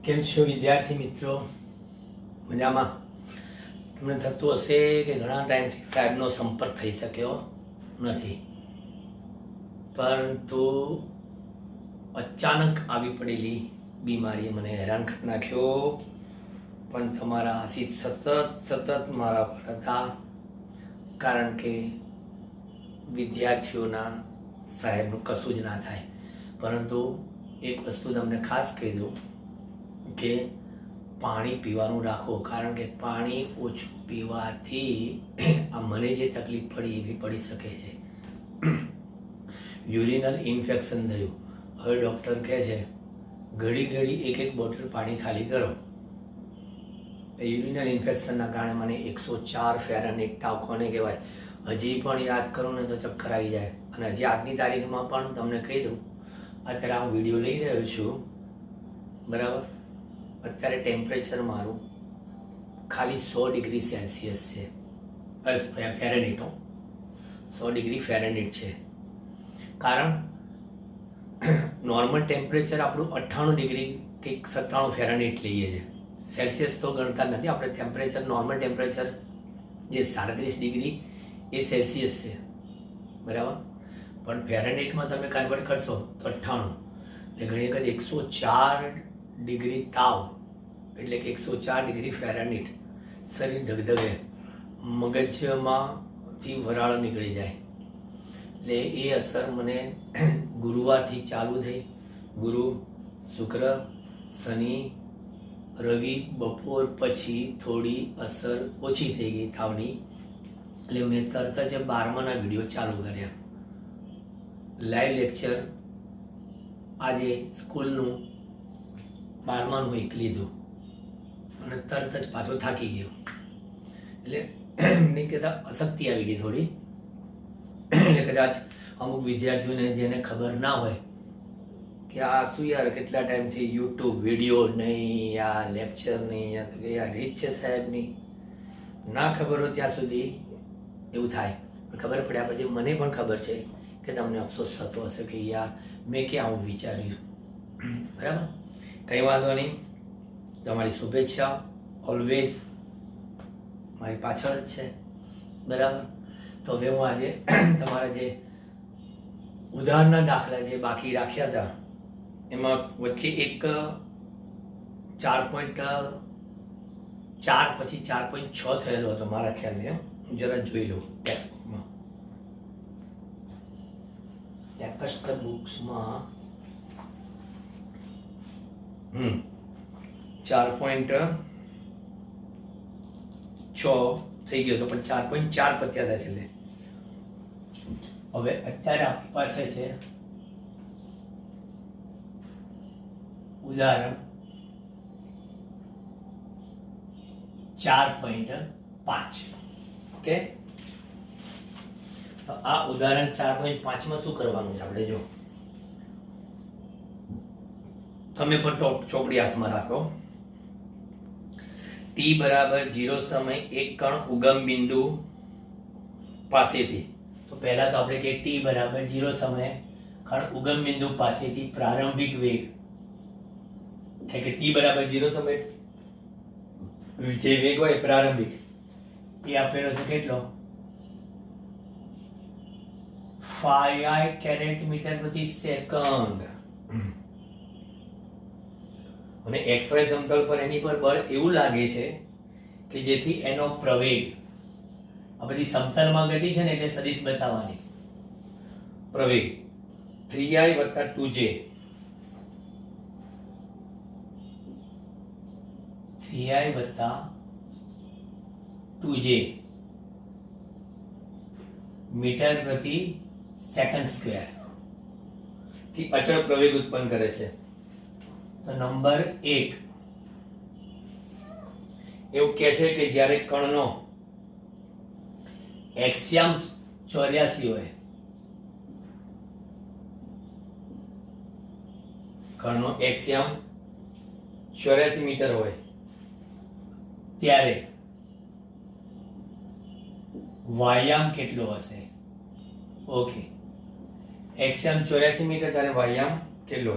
કેમ છો વિદ્યાર્થી મિત્રો? મજામાં? તમને થતું હશે કે ઘણા ટાઈમથી સાહેબનો સંપર્ક થઈ શક્યો નથી, પરંતુ અચાનક આવી પડેલી બીમારીએ મને હેરાન કરી નાખ્યો. પણ તમારા આશીષ સતત મારા પર હતા, કારણ કે વિદ્યાર્થીઓના સાહેબનું કશું જ ના થાય. પરંતુ એક વસ્તુ તમને ખાસ કહી દઉં કે પાણી પીવાનું રાખો, કારણ કે પાણી ઓછું પીવાથી આ મને જે તકલીફ પડી એવી પડી શકે છે. યુરિનલ ઇન્ફેક્શન થયું. હવે ડૉક્ટર કહે છે ઘડી એક બોટલ પાણી ખાલી કરો. યુરિનલ ઇન્ફેક્શનના કારણે મને 104 ફેરનહીટ તાવ કોને કહેવાય હજી પણ યાદ કરું ને તો ચક્કર આવી જાય. અને હજી આજની તારીખમાં પણ તમને કહી દઉં, અત્યારે હું વિડીયો લઈ રહ્યો છું, બરાબર? અત્યારે ટેમ્પરેચર મારું ખાલી 100 ડિગ્રી સેલ્સિયસ છે, ફેરનહીટ. 100 ડિગ્રી ફેરનહીટ છે. કારણ નોર્મલ ટેમ્પરેચર આપણું 98 ડિગ્રી કે 97 ફેરનહીટ લઈએ છીએ. સેલ્સિયસ તો ગણતા નથી આપણે. ટેમ્પરેચર નોર્મલ ટેમ્પરેચર જે 37 ડિગ્રી એ સેલ્સિયસ છે, બરાબર? પણ ફેરનહીટમાં તમે કન્વર્ટ કરશો તો 98, એટલે ઘણી વખત 104 ડિગ્રી તાવ એટલે કે 104 ડિગ્રી ફેરનહીટ. શરીર ધગધગે, મગજમાંથી વરાળ નીકળી જાય. એટલે એ અસર મને ગુરુવારથી ચાલુ થઈ. ગુરુ, શુક્ર, શનિ, રવિ બપોર પછી થોડી અસર ઓછી થઈ ગઈ તાવની. એટલે મેં તરત જ 12માના વિડીયો ચાલુ કર્યા. લાઈવ લેક્ચર આજે સ્કૂલનું 12માનું એક લીધું અને તરત જ પાછો થાકી ગયો. એટલે નહીં કહેતા અશક્તિ આવી ગઈ થોડી. એટલે કદાચ અમુક વિદ્યાર્થીઓને જેને ખબર ના હોય કે આ શું યાર કેટલા ટાઈમથી યુટ્યુબ વિડીયો નહીં, આ લેક્ચર નહીં, યા તો કે યાર રીત છે સાહેબની, ના ખબર હોય ત્યાં સુધી એવું થાય. પણ ખબર પડ્યા પછી મને પણ ખબર છે કે તમને અફસોસ થતો હશે કે યાર મેં ક્યાં આવું વિચાર્યું. બરાબર? કંઈ વાંધો નહીં. તમારી શુભેચ્છા ઓલવેઝ મારી પાછળ જ છે, બરાબર? તો હવે હું આજે તમારા જે ઉદાહરણના દાખલા જે બાકી રાખ્યા હતા એમાં વચ્ચે એક 4.4 પછી 4.6 થયેલો હતો મારા ખ્યાલથી. હું જરા જોઈ લઉં ટેક્સ્ટબુકમાં. ટેક્સ્ટ બુક્સમાં 4.6 થઈ ગયો હતો, પણ 4.4 પત્યા હતા છેલ્લે. હવે અત્યારે આપણી પાસે છે ઉદાહરણ 4.5. ઓકે, તો આ ઉદાહરણ 4.5માં શું કરવાનું છે આપણે? જો તમે પણ ચોપડી હાથમાં રાખો. t બરાબર 0 સમય એક કણ ઉગમ બિંદુ પાસેથી. તો પહેલા તો આપણે કે t બરાબર 0 સમય કણ ઉગમ બિંદુ પાસેથી પ્રારંભિક વેગ, કે t બરાબર 0 સમય જે વેગ હોય પ્રારંભિક એ આપેલો છે કેટલો? 5 કેરેટ મીટર પ્રતિ સેકન્ડ. અને XY સમતલ પર એની પર બળ એવું લાગે છે કે જેથી એનો પ્રવેગ, આ બધી સમતલમાં ગતિ છે ને એટલે સદિશ બતાવવાની, પ્રવેગ 3i + 2j, 3i + 2j metre પ્રતિ સેકન્ડ સ્ક્વેર થી અચળ પ્રવેગ ઉત્પન્ન કરે છે. તો નંબર 1 એવું કહે છે કે જ્યારે કણનો એક્સિયમ 84 હોય, કણનો એક્સિયમ 84 મીટર હોય ત્યારે વાયામ કેટલો હશે? ઓકે, એક્સિયમ 84 મીટર ત્યારે વાયામ કેટલો?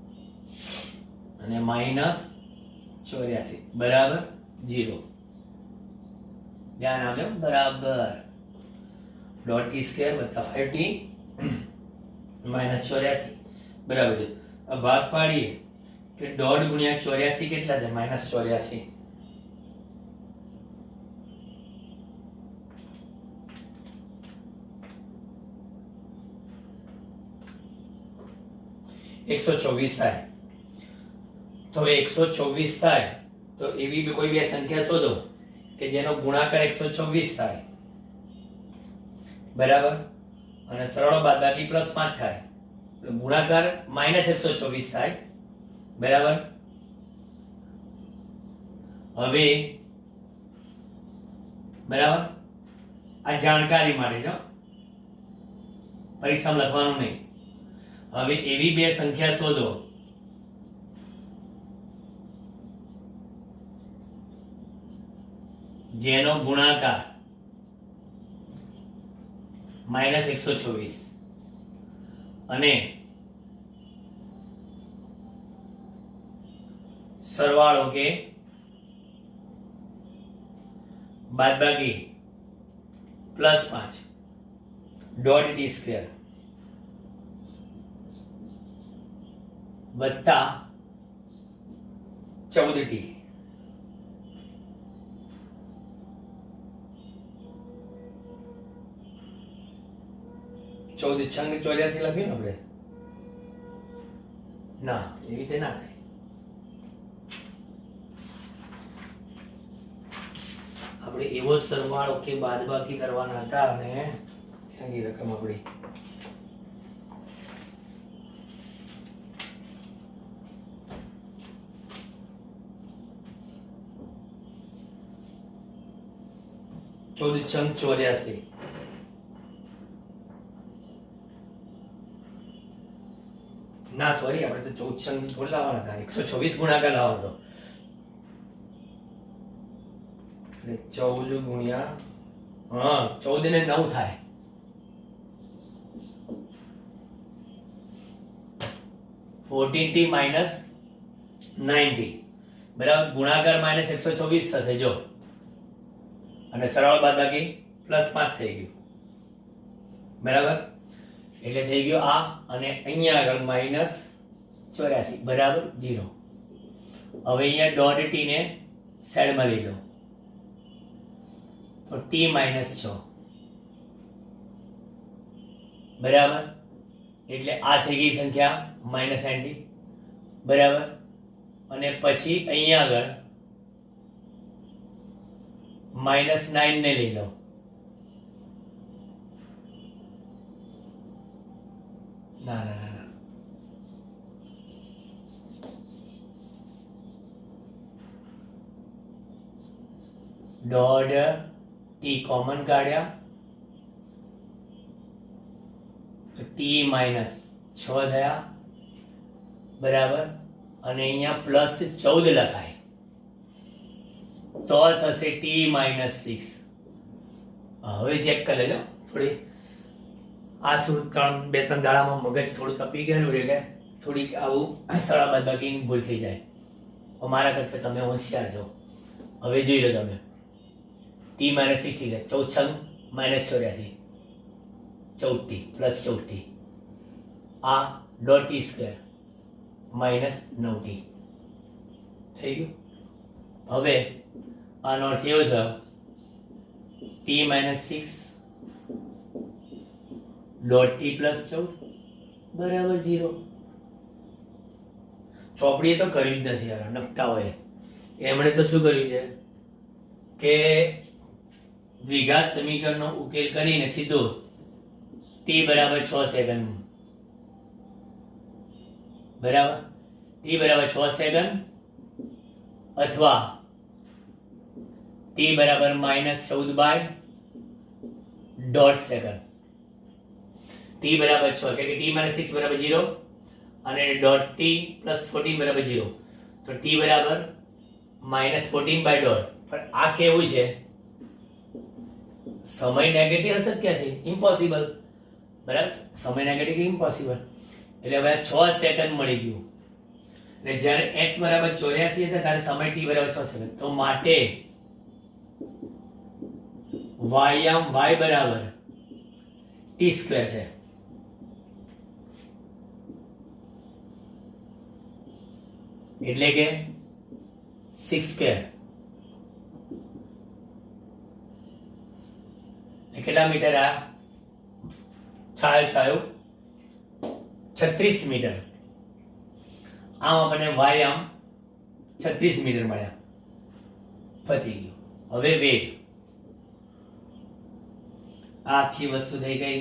અને -84 બરાબર 0. ધ્યાન આપજો બરાબર. ડોટ ટી સ્ક્વેર વત્તા 5t -84 બરાબર છે. अब भाग पाड़िए कि 1.5 गुणिया 84 કેટલા છે -84. ₹124 થાય. તો 124 થાય તો એવી કોઈ બે સંખ્યા શોધો કે જેનો ગુણાકાર 124 થાય બરાબર, અને સરળ બાદબાકી +5 થાય, ગુણાકાર -124 થાય બરાબર. હવે બરાબર આ જાણકારી માટે છે, પરીક્ષામાં લખવાનું નહીં. હવે એવી બે સંખ્યા શોધો જેનો ગુણાકાર -124 અને સરવાળો કે બાદબાકી +5 ડોટ ટી સ્ક્વેર વત્તા 14t ચૌદ છંગ 84 લખ્યું ને આપણે ના એવી રીતે ના થાય. આપણે એવો સરવાળો કે બાદબાકી કરવાના હતા અને ક્યાંની રકમ આપણી ચૌદ છંગ 84 ના સોરી આપણે તો 14 છંગ થોડ લાવવાના હતા, 124 ગુણાકાર લાવવાનો હતો. એટલે 14 ગુણ્યા 14 ને 9 થાય. 14t -90 બરાબર, ગુણાકાર -124 થશે જો, અને સરળ બાદબાકી +5 થઈ ગયું બરાબર. એટલે થઈ ગયો આ, અને અહીંયા આગળ -84 બરાબર 0. હવે અહીંયા ડોટ ટી ને સાઈડમાં લઈ લો તો t -6 બરાબર. એટલે આ થઈ ગઈ સંખ્યા -90 બરાબર. અને પછી અહીંયા આગળ -9 ને લઈ લો ના ના ના ડોટ ટી કોમન કાઢ્યા તો t -6 થયા બરાબર. અને અહીંયા +14 લખાય તો થશે t -6. હવે ચેક કરી લેજો થોડી, આ શું 2-3 દાડામાં મગજ થોડું તપી ગયેલું એટલે થોડીક આવું સરળ બાદબાકીની ભૂલ થઈ જાય. અમારા કરતા તમે હોશિયાર છો. હવે જોઈ લો તમે t -60 14 -84 14t +14t આ ડોટ ટી સ્ક્વેર -9t થઈ ગયું. હવે આનો અર્થ એવો થયો t -6 ડોટ ટી +14 બરાબર 0. ચોપડીએ તો કર્યું જ નથી યાર, નકટાઓએ. એમણે તો શું કર્યું છે કે દ્વિઘાત સમીકરણનો ઉકેલ કરીને સીધો t બરાબર 6 સેકન્ડ બરાબર, t બરાબર 6 સેકન્ડ અથવા t બરાબર -14/1/2 સેકન્ડ. t બરાબર 6 એટલે કે t -6 બરાબર 0 અને ડોટ ટી +14 બરાબર 0. તો t બરાબર -14/2. પણ આ કેવું છે, સમય નેગેટિવ અશક્ય છે, ઇમ્પોસિબલ બરાબર. સમય નેગેટિવ ઇમ્પોસિબલ એટલે હવે 6 સેકન્ડ મળી ગયું. એટલે જ્યારે x બરાબર 84 હતા ત્યારે સમય t બરાબર 6 સેકન્ડ. તો માટે y બરાબર t સ્ક્વેર છે. એટલે કે 6 સ્ક્વેર કેટલા મીટર? આ છાયો 36 મીટર. આમ આપણને y 36 મીટર મળ્યા. પતી ગયું. હવે વેગ. આ આખી વસ્તુ થઈ ગઈ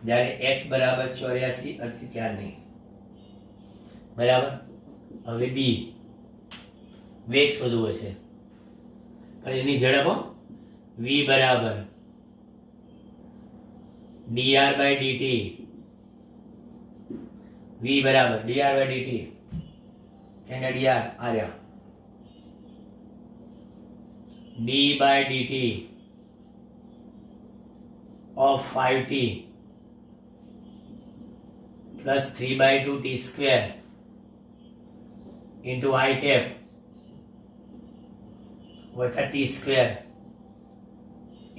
જ્યારે x બરાબર 84 હતી ત્યારની. બરાબર. હવે બી વેગ શોધવો છે પણ એની ઝડપ v બરાબર dr by dt. v બરાબર dr by dt. એને dr Arya d by dt of 5t plus 3 by 2 t square into I cap વત્તા t square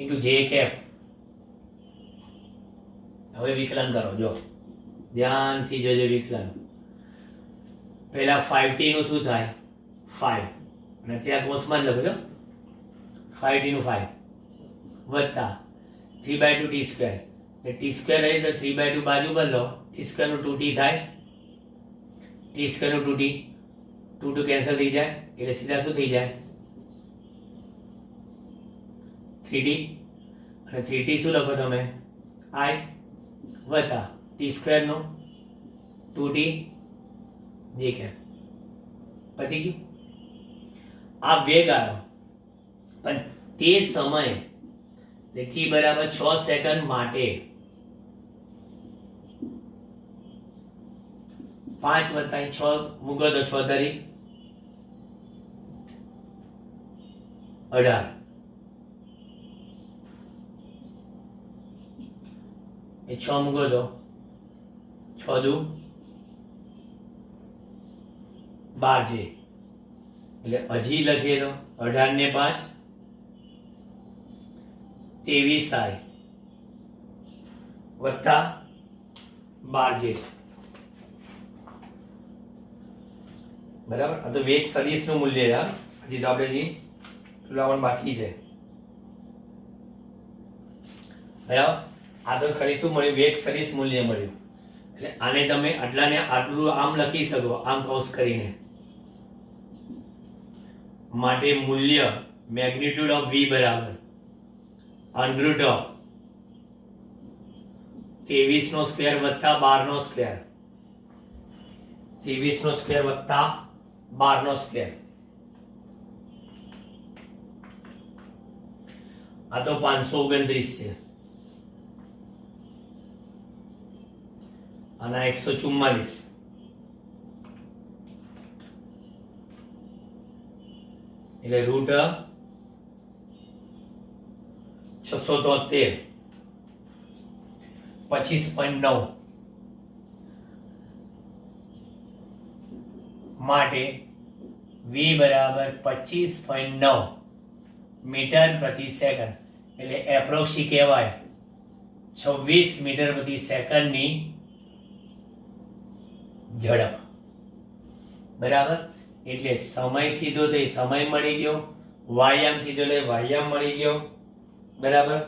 into j cap. હવે વિકલન કરો. જો ધ્યાનથી જોજો વિકલન. પહેલા 5t નું શું થાય? 5 અને ત્યાં કોષમાં જ લખો છો 5t નું 5 વત્તા 3 by 2 t square. એટલે t square રહે તો 3 by 2 બાજુ બદલો. t square નું 2t થાય. t square નું 2t 2 કેન્સલ થઈ જાય એટલે સીધા શું થઈ જાય? 3t. અને 3t શું લખો તમે? I વત્તા t સ્ક્વેર નો 2t જે કે પતી ગયું. આ વેગ આવ્યો પણ તે સમયે t બરાબર 6 સેકન્ડ માટે 5 વત્તા 6 મૂકો તો 6 તરી 18. એ 6 મૂકો તો 6 દુ 12 છે એટલે હજી લખીએ તો 18 ને 5 23 આય વત્તા 12 છે. બરાબર. આ તો વેગ સદિશ નું મૂલ્ય છે. હજી તો આપણે તુલાવણ બાકી છે. બરાબર. આ તો ખરી શું મળ્યું? વેગ સદિશ મૂલ્ય મળ્યું. એટલે આને તમે આટલાને આટલું આમ લખી શકો આમ કૌંસ કરીને. માટે મૂલ્ય મેગ્નિટ્યુડ ઓફ v બરાબર અંડરરૂટ ઓફ 23 નો સ્ક્વેર વત્તા 12 નો સ્ક્વેર. 23 નો સ્ક્વેર વત્તા 12 નો સ્ક્વેર. આ તો 529 છે અને 144 એટલે રૂટ 673 25.9 માટે v બરાબર 25.9 મીટર પ્રતિ સેકન્ડ એટલે એપ્રોક્સી કહેવાય 26 મીટર પ્રતિ સેકન્ડની ઝડપ. બરાબર. એટલે સમય કીધો તો એ સમય મળી ગયો, વ્યાયામ કીધો એટલે વ્યાયામ મળી ગયો. બરાબર.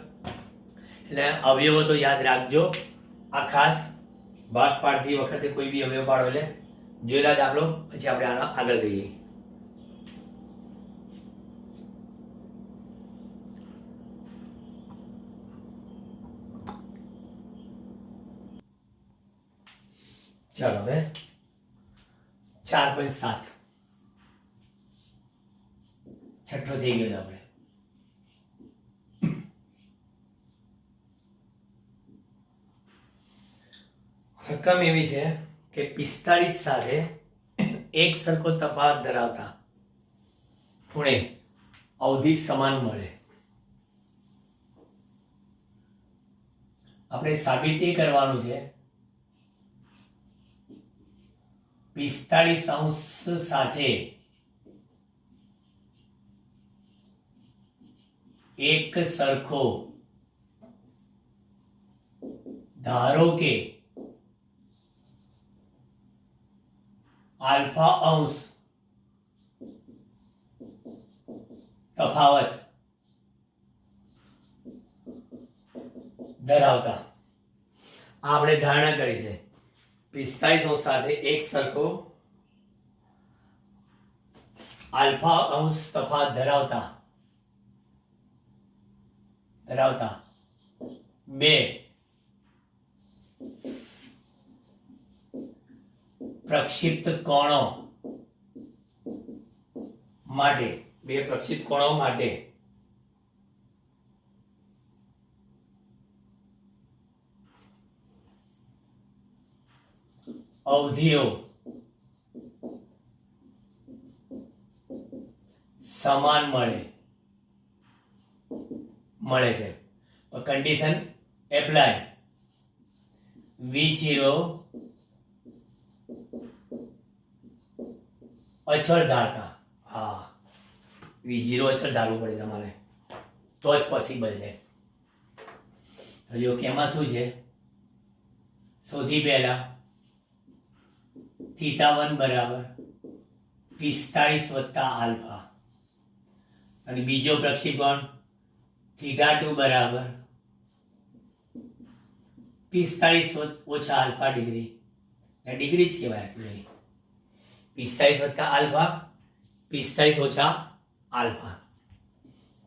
એટલે અવયવો તો યાદ રાખજો. આ ખાસ ભાગ પાડતી વખતે કોઈ બી અવયવ પાડો એટલે જોયેલા દાખલો પછી આપણે આના આગળ ગઈએ. ચાલો હવે 4.7 છઠ્ઠો થઈ ગયો આપણે. રકમ એવી છે કે 45 સાથે એક સરખો તફાવત ધરાવતા ખૂણે અવધિ સમાન મળે. આપણે સાબિત એ કરવાનું છે 45° સાથે એક સરખો ધારો કે α° તફાવત ધરાવતા આપણે ધારણા કરી છે 45° સાથે એક સરખો α° તફાવત ધરાવતા બે પ્રક્ષિપ્ત કોણો માટે અવધિઓ સમાન મળે છે કન્ડિશન એપ્લાય V0 અચળ ધારતા હા V0 અચળ ધારવું પડે તમારે તો જ પોસિબલ છે તો જો કેમાં શું છે સૌથી પહેલા θ1 બરાબર 45 + α અને બીજો પ્રક્ષેપણ θ2 બરાબર 45 - α ડિગ્રી ડિગ્રી જ કહેવાય 45 + α 45 - α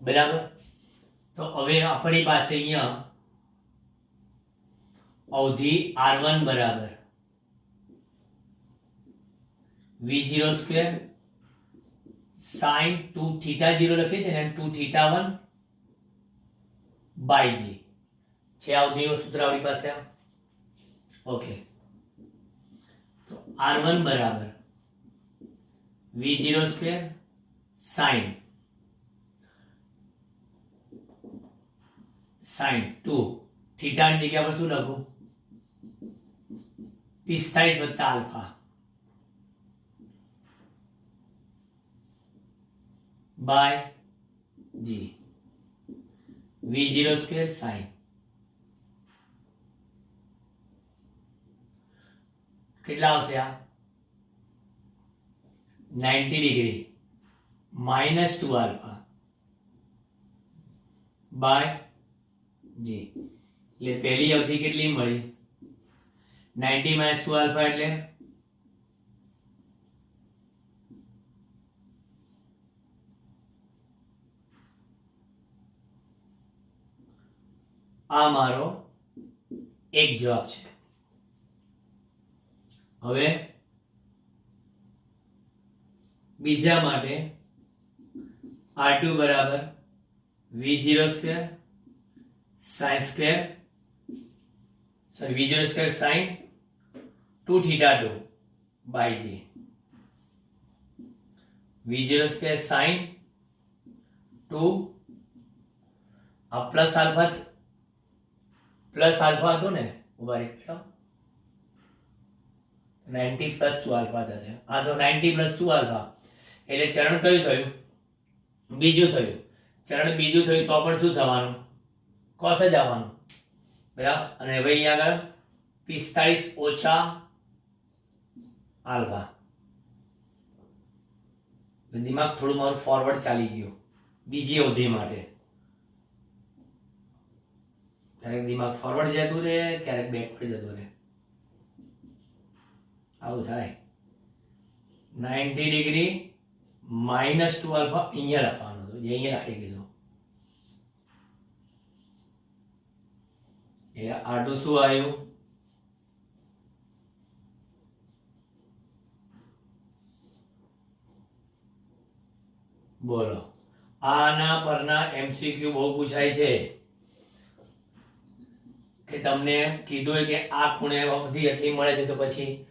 બરાબર તો હવે આપણી પાસે અહીંયા અવધિ r1 બરાબર V0² sin 2θ0 લખીએ છીએ ને 2θ1 / g છે અવધિનું સૂત્ર આપણી પાસે ઓકે તો r1 બરાબર V0² sin 2 થીટા ની જગ્યા પર શું લખું 45 + α by g V0² sin કેટલા આવશે આ 90° -2α by g એટલે પહેલી અવધિ કેટલી મળી 90 - 2α એટલે આ મારો એક જવાબ છે હવે બીજા માટે r2 બરાબર V0² sin V0² sin 2θ2 by g V0² sin 2 આ પ્લસ આલ્ફા હતો ને ઉભા રહી બેટા 90 + 2α થશે આ તો 90 + 2α એટલે ચરણ કયું થયું બીજું થયું ચરણ બીજું થયું તો પણ શું થવાનું cos જ આવવાનું બરાબર અને હવે અહીંયા આગળ 45 - α દિમાગ થોડું મારું ફોરવર્ડ ચાલી ગયું બીજી અવધિ માટે ક્યારેક દિમાગ ફોરવર્ડ જતું રહે ક્યારેક બેકવર્ડ જતું રહે આવું થાય 90° -2α અહીંયા લખવાનું હતું જે અહીંયા લખી દીધું એટલે r2 શું આવ્યું બોલો આના પરના MCQ બહુ પૂછાય છે કે તમને કીધું હોય કે આ ખૂણે અવધિ એટલી મળે છે તો પછી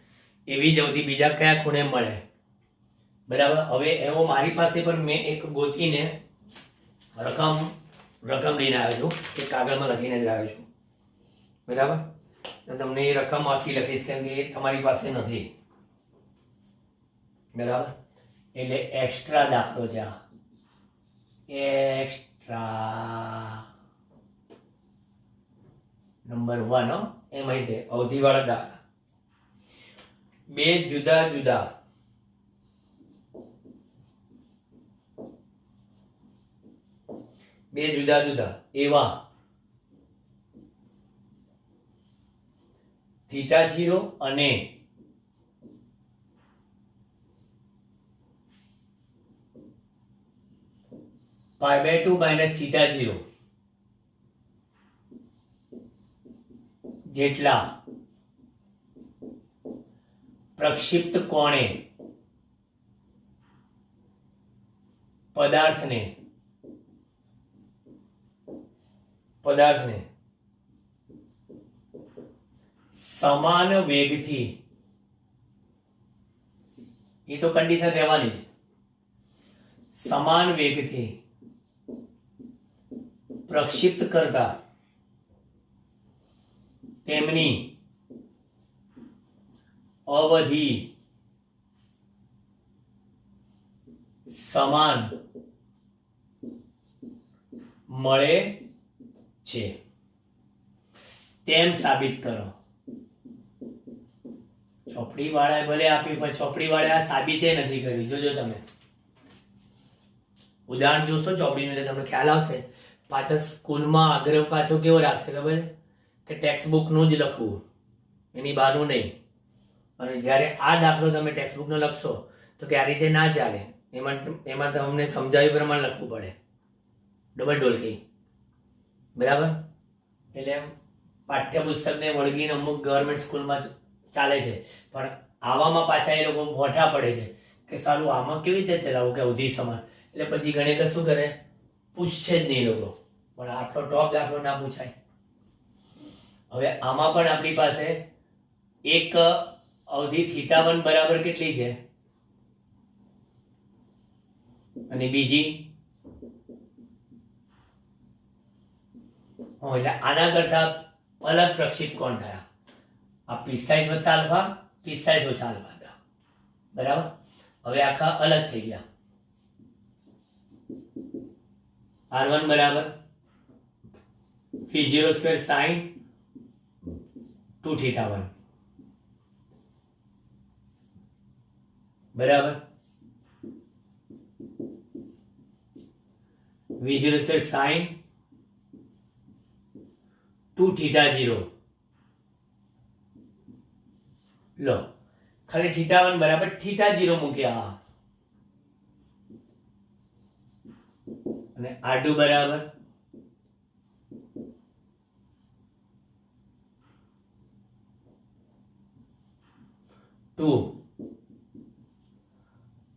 એવી જ અવધિ બીજા કયા ખૂણે મળે બરાબર હવે એવો મારી પાસે પણ મેં એક ગોતીને રકમ લઈને આવ્યો છું એ કાગળમાં લખીને જ આવ્યો છું બરાબર તો તમને એ રકમ આખી લખીશ કેમ કે તમારી પાસે નથી બરાબર, એટલે એક્સ્ટ્રા દાખલો છે આ, એક્સ્ટ્રા નંબર 1 એમાં તે અવધિવાળા દાખલા. બે જુદા જુદા એવા થીટા 0 અને π/2 માઇનસ થીટા 0 જેટલા પ્રક્ષિપ્ત કોણે પદાર્થને સમાન વેગથી, એ તો કન્ડિશન રહેવાની જ, સમાન વેગથી પ્રક્ષિપ્ત કરતા તેમની અવધિ સમાન મળે છે તેમ સાબિત કરો. ચોપડી વાળાએ ભલે આપ્યું પણ ચોપડી વાળાએ આ સાબિતે નથી કર્યું. જોજો તમે ઉદાહરણ જોશો ચોપડીનું એટલે તમને ખ્યાલ આવશે. પાછળ સ્કૂલમાં આગ્રહ પાછો કેવો રાખશે ખબર કે ટેક્સ્ટ બુકનું જ લખવું, એની બહારનું નહીં. અને જ્યારે આ દાખલો તમે ટેક્સ્ટ બુકનો લખશો તો કે આ રીતે ના ચાલે, એમાં તમને સમજાવ્યા પ્રમાણે લખવું પડે, ડબલ ડોલથી. બરાબર, એટલે પાઠ્યપુસ્તકને વળગીને અમુક ગવર્મેન્ટ સ્કૂલમાં ચાલે છે, પણ આવામાં પાછા એ લોકો મોઢા પડે છે કે સારું આમાં કેવી રીતે ચલાવવું કે અવધિ સમાન. એટલે પછી ગણિત શું કરે, પૂછશે જ નહીં લોકો, પણ આટલો ટોપ દાખલો ના પૂછાય. હવે આમાં પણ આપણી પાસે એક અવધિ θ1 બરાબર કેટલી છે અને બીજી, એટલે આના કરતા અલગ પ્રક્ષિપ્ત કોણ થયા. આ 45 વત્તા આલ્ફા, 45 ઓછા આલ્ફા હતા. બરાબર, હવે આખા અલગ થઈ ગયા. R1 બરાબર V0² sin 2θ1 બરાબર V0² sin 2θ0 લો, ખાલી θ1 બરાબર θ0 મૂક્યા અને R2 બરાબર ટુ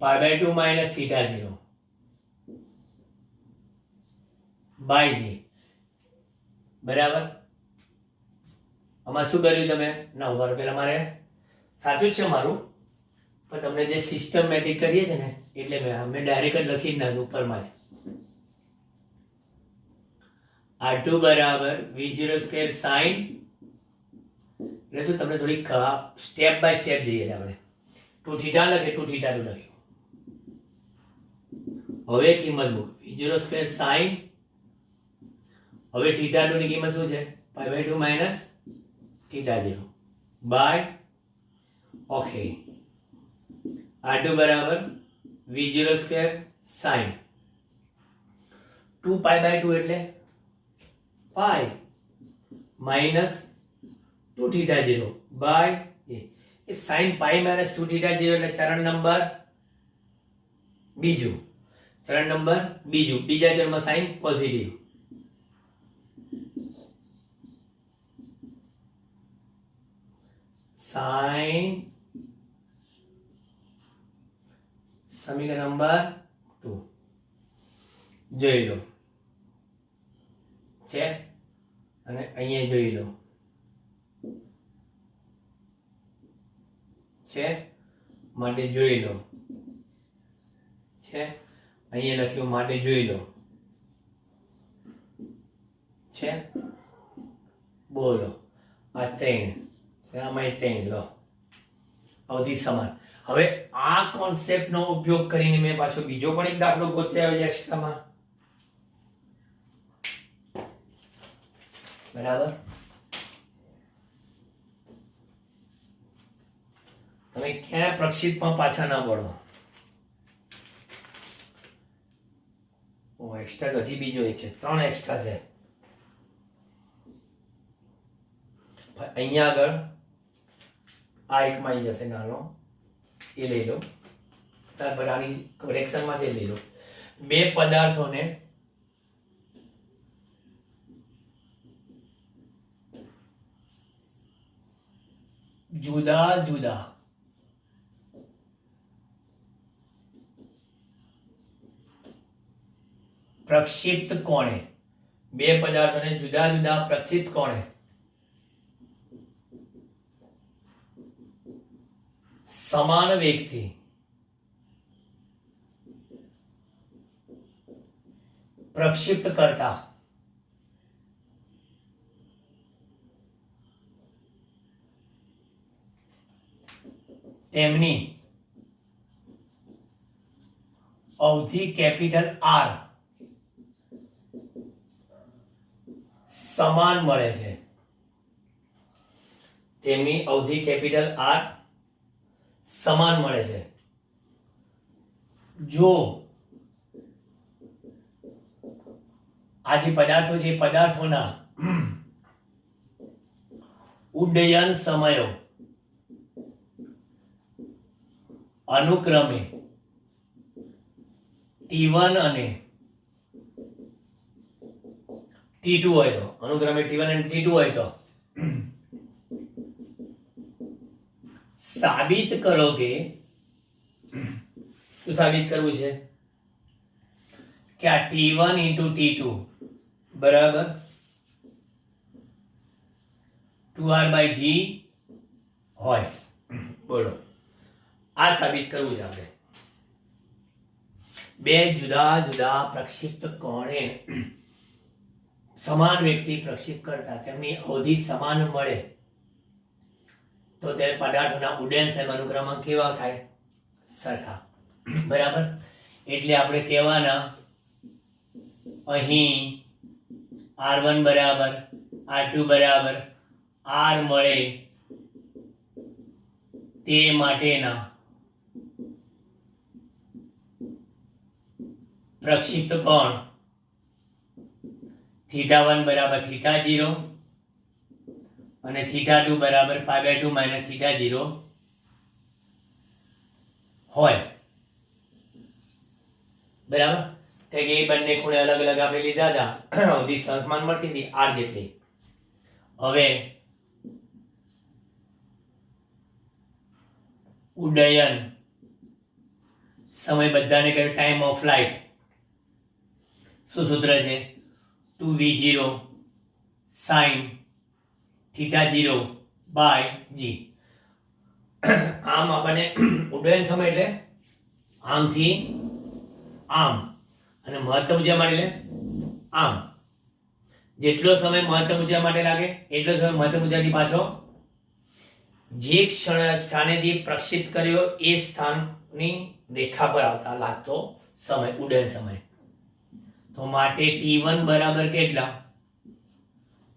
π/2 માઇનસ θ0 બાય જી. બરાબર, આમાં શું કર્યું તમે ના ઉભા પેલા મારે સાચું જ છે મારું, પણ તમને જે સિસ્ટમેટિક કરીએ છે ને એટલે મેં ડાયરેક્ટ જ લખી જ નાખ્યું ઉપરમાં જ. R2 બરાબર V0² sin, એટલે શું તમને થોડીક સ્ટેપ બાય સ્ટેપ જઈએ આપણે. 2θ લખે 2θ2 લખ્યું. હવે કિંમત મૂક V0² sin, હવે θ2 ની કિંમત શું છે π/2 માઇનસ θ0 બાય ઓકે. R2 બરાબર V0² sin 2π/2 એટલે પાઈ માઇનસ 2θ0 બાય એ sin પાઈ માઇનસ 2θ0 એટલે ચરણ નંબર બીજું, બીજા ચરણમાં સાઇન પોઝિટિવ. સાઇન સમીકરણ નંબર 2 જોઈ લો છે અને અહીંયા જોઈ લો છે, માટે જોઈ લો છે, અહીંયા લખ્યું માટે જોઈ લો છે. બોલો આ 3, આમાં 3 લો, અવધિ સમાન. હવે આ કોન્સેપ્ટનો ઉપયોગ કરીને મેં પાછો બીજો પણ એક દાખલો ગોતી આવ્યો છે એક્સ્ટ્રામાં. બરાબર, તમે ક્યાં પ્રક્ષિપ્તમાં પાછા ના પડો. એક્સ્ટ્રા હજી બીજો એક છે, 3 એક્સ્ટ્રા છે. અહીંયા આગળ આ એકમાં આવી જશે નાનો, એ લઈ લો. ત્યારબાદ આની કરેક્શનમાં જે લઈ લો, બે પદાર્થોને જુદા જુદા પ્રક્ષિપ્ત કોણે, બે પદાર્થોને જુદા જુદા પ્રક્ષિપ્ત કોણે સમાન વેગથી પ્રક્ષિપ્ત કરતા તેમની અવધિ કેપિટલ R સમાન મળે છે. તેમની અવધિ કેપિટલ R સમાન મળે છે જો આ જે પદાર્થો છે, પદાર્થોના ઉડ્ડયન સમયો અનુક્રમે T1 અને T2 હોય તો, અનુક્રમે T1 અને T2 હોય તો સાબિત કરો કે, શું સાબિત કરવું છે કે આ T1 into T2 બરાબર 2R/G હોય. બોલો, આ સાબિત કરવું છે આપણે. બે જુદા જુદા પ્રક્ષિપ્ત કોણે સમાન વ્યક્તિ પ્રક્ષિપ્ત કરતા તેમની અવધિ સમાન મળે તો તે પદાર્થોના ઉડ્ડયન સમય અનુક્રમાંક કેવા થાય? સરખા. બરાબર, એટલે આપણે કહેવાના અહીં R1 બરાબર R2 બરાબર R મળે તે માટેના પ્રક્ષિપ્ત કોણ θ1 બરાબર θ0 અને θ2 બરાબર π/2 - θ0 હોય. બરાબર, કે એ બંને ખૂણે અલગ અલગ આપણે લીધા હતા, અવધિ સમાન મળતી હતી R જેટલી. હવે ઉડ્ડયન સમય બધાને કહે ટાઈમ ઓફ ફ્લાઇટ. શું સૂત્ર છે? 2v0 sin θ0/g. આમ આપણને ઉડ્ડયન સમય એટલે આમથી આમ અને મહત્તમ ઊંચાઈ માટે એટલે આમ. જેટલો સમય મહત્તમ ઊંચાઈ માટે લાગે એટલો સમય મહત્તમ ઊંચાઈથી પાછો જે સ્થાનેથી પ્રક્ષિપ્ત કર્યો એ સ્થાનની રેખા પર આવતા લાગતો સમય ઉડ્ડયન સમય. તો માટે T1 બરાબર કેટલા?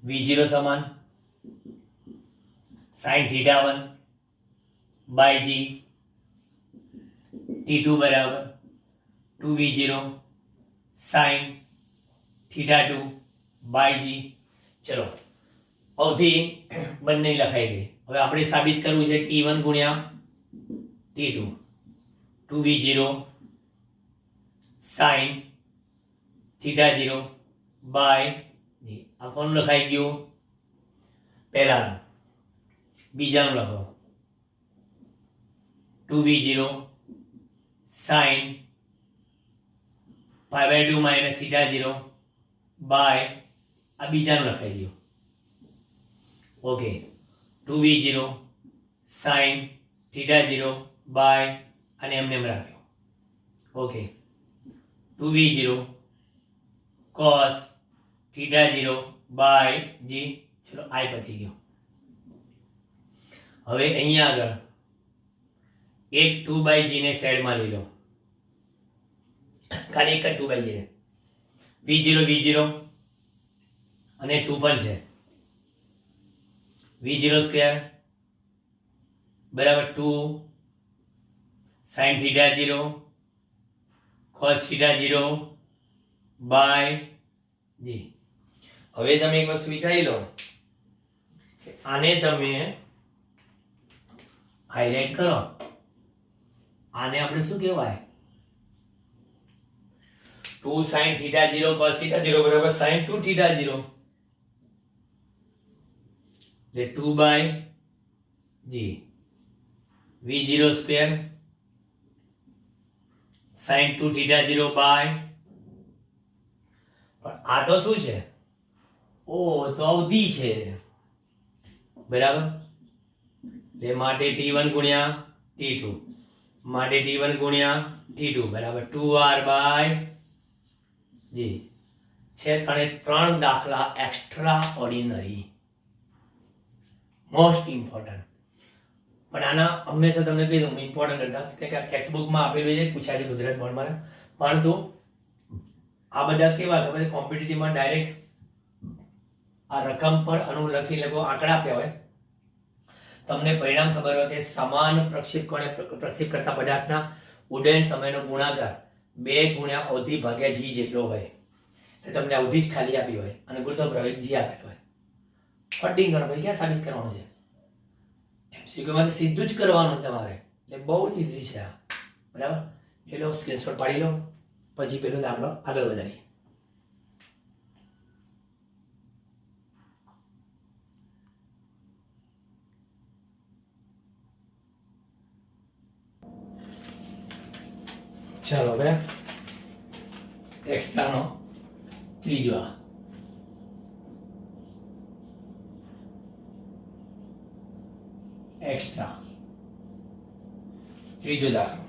v0 સમાન sin θ1/g. T2 બરાબર 2v0 sin θ2/g. ચલો, અવધિ બંને લખાઈ ગઈ. હવે આપણે સાબિત કરવું છે T1 ગુણ્યા T2, 2v0 sin θ0/g. આ કોનું લખાઈ ગયું? પહેલાનું. બીજાનું લખો 2v0 sin π/2 - θ0/, આ બીજાનું લખાઈ ગયું. ઓકે, 2v0 sin θ0/, અને એમને એમ રાખ્યો. Okay, 2v0 cos θ0/g. ચલો, આ પતી ગયો. હવે અહીંયા આગળ એક 2/g ને સાઈડમાં લઈ લો, ખાલી એક જ 2/g ને, v0 અને 2 પણ છે, v0 સ્ક્વેર બરાબર 2 sin theta 0 cos theta 0 by g. હવે તમે એક વસ્તુ વિચારી લો, આને તમે હાઇલાઇટ કરો, આને આપણે શું કહેવાય, 2 sin theta 0 cos theta 0 બરાબર sin 2 theta 0 એટલે 2/g v0 square sin 2 theta 0 by, પણ આ તો શું છે, ઓ તો અવધિ છે બરાબર, એટલે માટે t1 ગુણ્યા t2 માટે t1 ગુણ્યા t2 બરાબર 2r બાય g છે. ત્રણ દાખલા એક્સ્ટ્રા ઓર્ડિનરી, મોસ્ટ ઇમ્પોર્ટન્ટ, પણ આના હંમેશા તમને કહી દઉં ઇમ્પોર્ટન્ટ હતા કે ટેક્સ્ટ બુકમાં આપેલું છે, પૂછાય છે ગુજરાત બોર્ડમાં, પરંતુ આ બધા કેવા ખબર છે, કોમ્પિટિટિવમાં ડાયરેક્ટ આ રકમ પર અનુલક્ષી લોકો આંકડા આપ્યા હોય, તમને પરિણામ ખબર હોય કે સમાન પ્રક્ષેપ કોણે પ્રક્ષેપ કરતા પદાર્થના ઉડ્ડયન સમયનો ગુણાકાર 2 ગુણ્યા અવધિ ભાગ્યા g જેટલો હોય, એટલે તમને અવધિ જ ખાલી આપી હોય અને ગુરુત્વ પ્રવેગ g આપેલો હોય, ફટિંગ કરો ભાઈ, ક્યાં સાબિત કરવાનું છે, એમસીક્યુ માં સીધું જ કરવાનું તમારે, એટલે બહુ ઈઝી છે આ બરાબર. એ લો સ્ક્રીનશોટ પાડી લો, પછી પેલો દાખલો આગળ વધારીએ. ચાલો હવે એક્સ્ટ્રાનો ત્રીજો ત્રીજો દાખલો,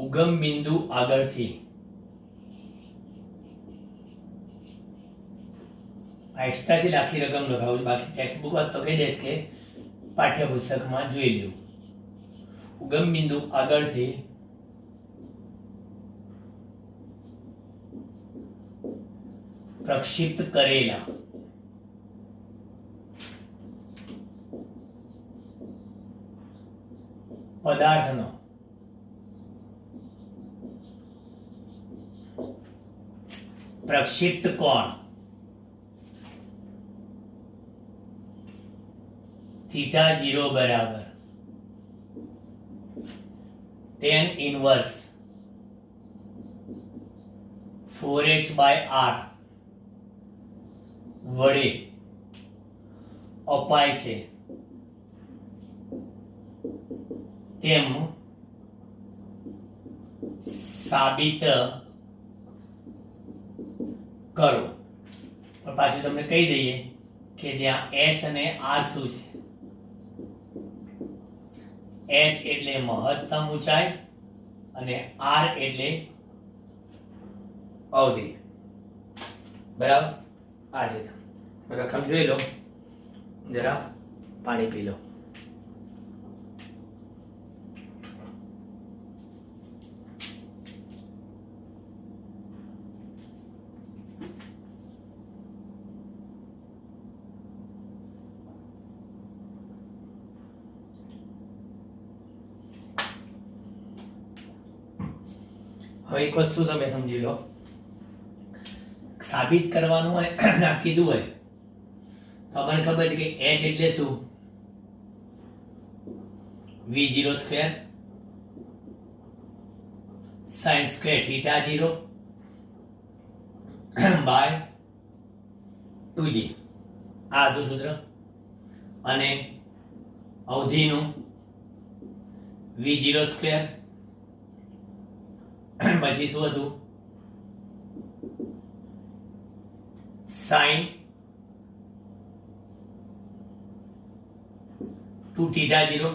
ઉગમ બિંદુ આગળથી આ એક્સ્ટ્રાથી આખી રકમ લખાવું, બાકી ટેક્સ્ટ બુક તો કહી દે કે પાઠ્યપુસ્તકમાં જોઈ લેવું. ઉગમ બિંદુ આગળથી પ્રક્ષિપ્ત કરેલા પદાર્થનો પ્રક્ષિપ્ત કોણ થીટા 0 બરાબર tan inverse 4h/r વડે અપાય છે તેમ સાબિત કરો. પણ પાછું તમને કહી દઈએ કે જ્યાં h અને r શું છે, h એટલે મહત્તમ ઊંચાઈ અને r એટલે અવધિ બરાબર. આ છે રકમ જોઈ લો, જરા પાણી પી લો. હવે એક વસ્તુ તમે સમજી લો, સાબિત કરવાનું હોય ના કીધું હોય તો આપણને ખબર છે કે h એટલે શું, v0 square sin square theta 0 by 2g, આ હતું સૂત્ર, અને અવધિનું v0 સ્ક્વેર પછી શું હતું sin 2 theta 0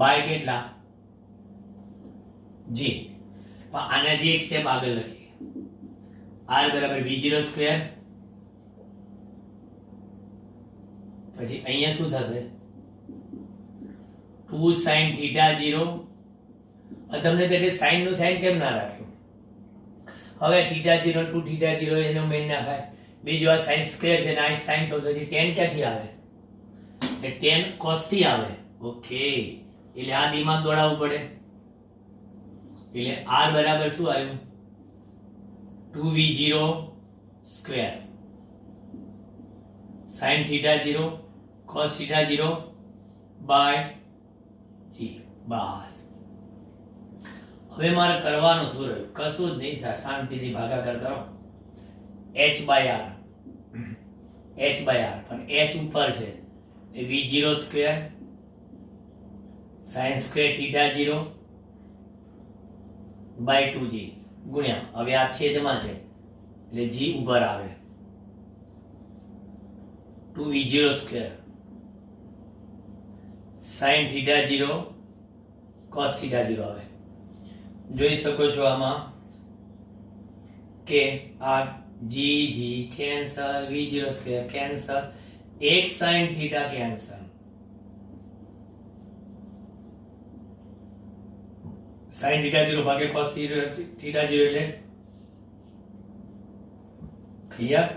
બાય કેટલા g. આના જે એક સ્ટેપ આગળ લખીએ, r બરાબર v0 સ્ક્વેર, પછી અહીંયા શું થશે 2 sin થીટા 0. તમને તે સાઈન નું સાઈન કેમ ના રાખ્યું? હવે થીટા 0 2 થીટા 0 એનો મેન ના થાય. બીજું આ sin સ્ક્વેર છે ને આ sin તો પછી tan ક્યાંથી આવે? એ tan cos થી આવે. ઓકે, એટલે આ દિમાગ દોડાવવું પડે. એટલે r બરાબર શું આવ્યું? 2v0 square sin theta 0 cos theta 0 by g. બસ હવે મારે કરવાનું શું રહ્યું? કશું જ નહીં સર, શાંતિથી ભાગાકાર કરો. h બાય r પણ h ઉપર છે એ v0 square sin square theta 0 by 2g ગુણ્યા, હવે આ છેદમાં છે એટલે g ઉપર આવે 2v0 square sin theta 0 cos theta 0 આવે. જોઈ શકો છો આમાં કે આ g cancel, v0 square cancel, એક sin theta cancel, sin theta 0 ભાગે cos થીટા 0 એટલે ક્લિયર.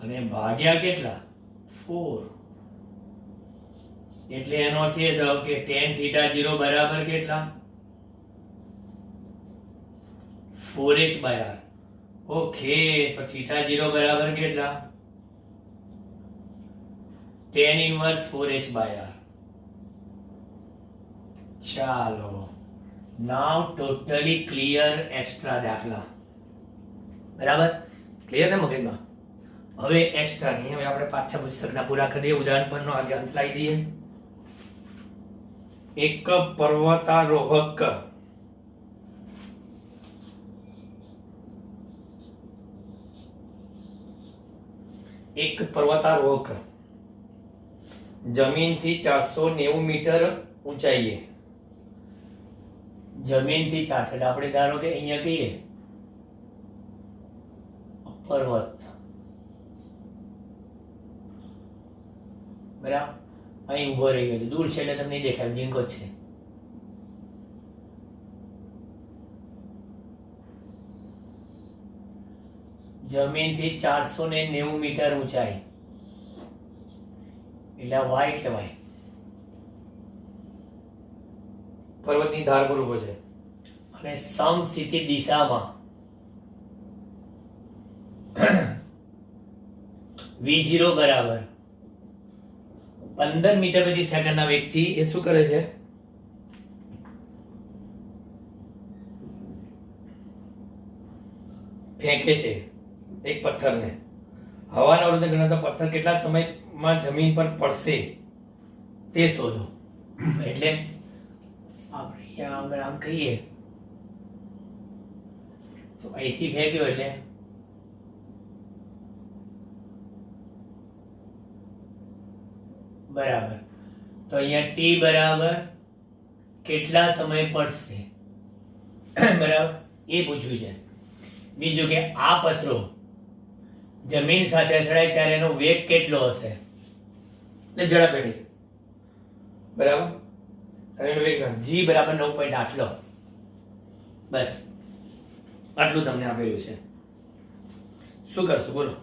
અને ભાગ્યા કેટલા? 4. એટલે એનો અર્થ એ થયો કે tan થીટા 0 બરાબર કેટલા? 4h by r. ઓકે, તો થીટા 0 બરાબર કેટલા? tan inverse 4h by r. ચાલો, નાઉ ટોટલી ક્લિયર. એક્સ્ટ્રા દાખલા બરાબર ક્લિયર ને મગજમાં? હવે એક્સ્ટ્રા નહીં, હવે આપણે પાઠ્યપુસ્તકના પૂરા કરીએ. ઉદાહરણ પરનો આજે અંત લાવી દઈએ. એક પર્વતારોહક જમીનથી 490 મીટર ઊંચાઈએ, જમીનથી 400 એટલે આપણે ધારો કે અહીંયા કહીએ પર્વત, બરાબર. અહીં ઉભો રહી ગયો, દૂર છે એટલે તમને નહીં દેખાય, ઝીંકો જ છે. જમીનથી 490 મીટર ઊંચાઈ એટલે વાય કહેવાય. પર્વતની ધાર પર ઉભો છે અને સમસ્થિતિ દિશામાં v0 બરાબર 15 મીટર પ્રતિ સેકન્ડના વેગથી એ શું કરે છે? ફેંકે છે એક પથ્થરને. હવાના અવરોધને ગણતા પથ્થર કેટલા સમયમાં જમીન પર પડશે તે શોધો. એટલે આપણે અહીંયા આગળ આમ કહીએ તો અહીંથી ફેંક્યો એટલે બરાબર. તો અહીંયા t બરાબર કેટલા સમય પડશે બરાબર એ પૂછ્યું છે. બીજું કે આ પથ્થરો જમીન સાથે અથડાય ત્યારે એનો વેગ કેટલો હશે, એટલે ઝડપ એની બરાબર. એનો વેગ g બરાબર 9.8 લો. બસ આટલું તમને આપેલું છે. શું કરશું બોલો?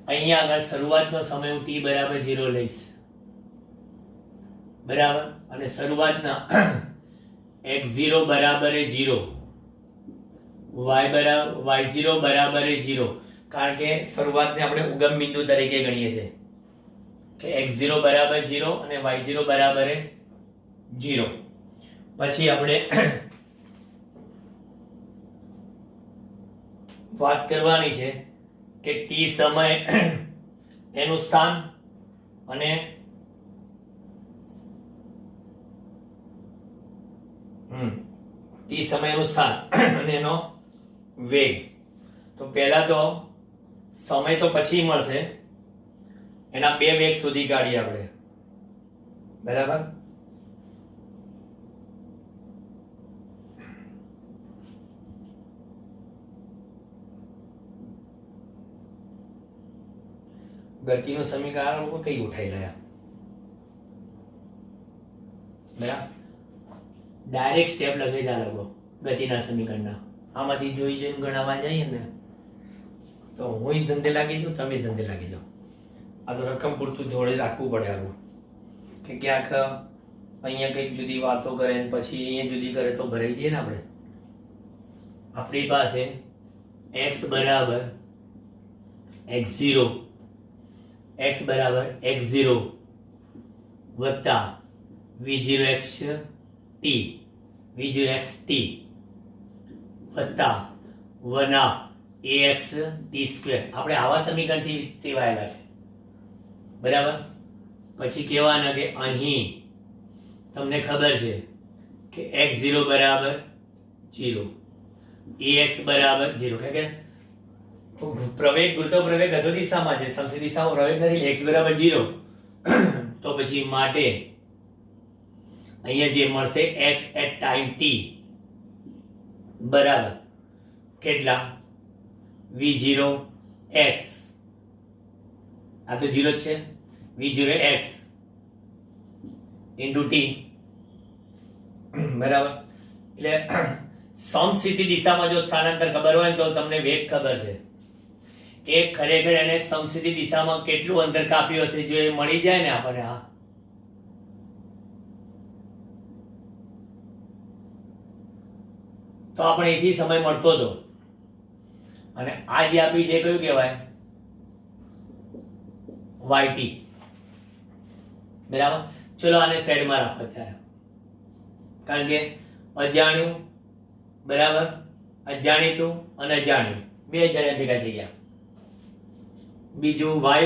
અહીંયા આગળ શરૂઆતનો સમય હું t બરાબર 0 લઈશ, બરાબર. અને શરૂઆતના x0 બરાબર 0, y0 બરાબર 0, કારણ કે શરૂઆતને આપણે ઉગમ બિંદુ તરીકે ગણીએ છીએ કે x0 બરાબર 0 અને y0 બરાબર 0. પછી આપણે વાત કરવાની છે કે t સમય એનું સ્થાન અને t સમયનું સ્થાન અને એનો વેગ. તો પહેલા તો સમય તો પછી મળશે, એના બે વેગ શોધી કાઢીએ આપણે, બરાબર. ગતિનું સમીકરણ લોકો કઈ ઉઠાઈ રહ્યા? બરાબર. ડાયરેક્ટ સ્ટેપ લખી દે લોકો ગતિના સમીકરણના. આમાંથી જોઈ જોઈને ગણાવવા જઈએ ને તો હું ધંધે લાગી જાઉં, તમે ધંધે લાગી જાઓ. આ તો રકમ પૂરતું જોડે રાખવું પડે આવું, કે ક્યાંક અહીંયા કંઈક જુદી વાતો કરે ને પછી અહીંયા જુદી કરે તો ભરાઈ જઈએ ને આપણે. આપણી પાસે x બરાબર x0 વત્તા v0xt વત્તા 1/axt². આપણે આવા સમીકરણથી ટેવાયેલા છે, બરાબર. પછી કહેવાના કે અહીં તમને ખબર છે કે x0 બરાબર 0, ax બરાબર 0, કે પ્રવેગ ગુરુત્વ પ્રવેગ અધો દિશામાં છે, સમસી દિશામાં પ્રવેગ નથી, x બરાબર 0. તો પછી માટે અહીંયા જે મળશે x at time t બરાબર કેટલા v0x, આ તો 0 જ છે, v0x into t બરાબર. એટલે સમસ્થિતિ દિશામાં જો સ્થાનાંતર ખબર હોય તો તમને વેગ ખબર છે. એ ખરેખર એને સમસ્થિતિ દિશામાં કેટલું અંતર કાપ્યું હશે જો એ મળી જાય ને આપણને, આ તો આપણે અહીંથી સમય મળતો હતો. અને આ જે આપી છે કયું કહેવાય yt, બરાબર. ચલો આને સાઈડમાં રાખો અત્યારે, કારણ કે અજાણ્યું બરાબર, અજાણીતું અને અજાણ્યું બે જણા ભેગા થઈ ગયા. બીજું y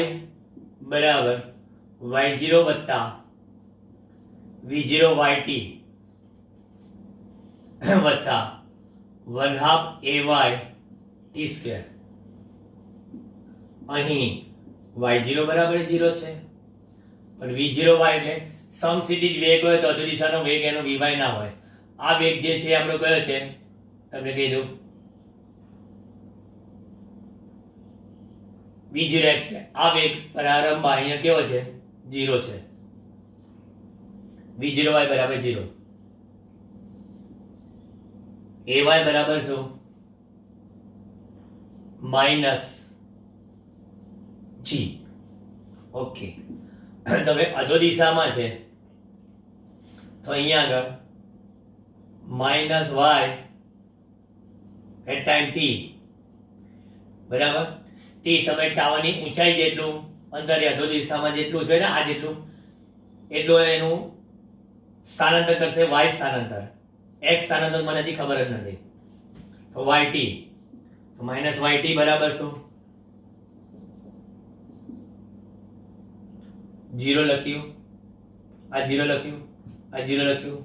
બરાબર y0 વત્તા v0yt વત્તા 1/2 ay t². અહીં y0 બરાબર 0 છે, પણ v0y એટલે સમસ્થિતિજ વેગ હોય તો અધો દિશાનો વેગ એનો vy ના હોય. આ વેગ જે છે આપણો કયો છે તમને કહી દઉં, v0x છે. આ વેગ પ્રારંભમાં અહીંયા કેવો છે 0 છે, v0y બરાબર 0, ay બરાબર શું -g. ઓકે, તમે અધો દિશામાં છે તો અહીંયા આગળ -y at time t બરાબર. t સમય ટાવરની ઊંચાઈ જેટલું અંતર અધો દિશામાં જેટલું છે ને આ જેટલું, એટલું એનું સ્થાનાંતર કરશે y સ્થાનાંતર. x સ્થાનાંતર મને હજી ખબર જ નથી, તો yt, તો -yt બરાબર શું 0 લખ્યું, આ 0 લખ્યું, આ 0 લખ્યું,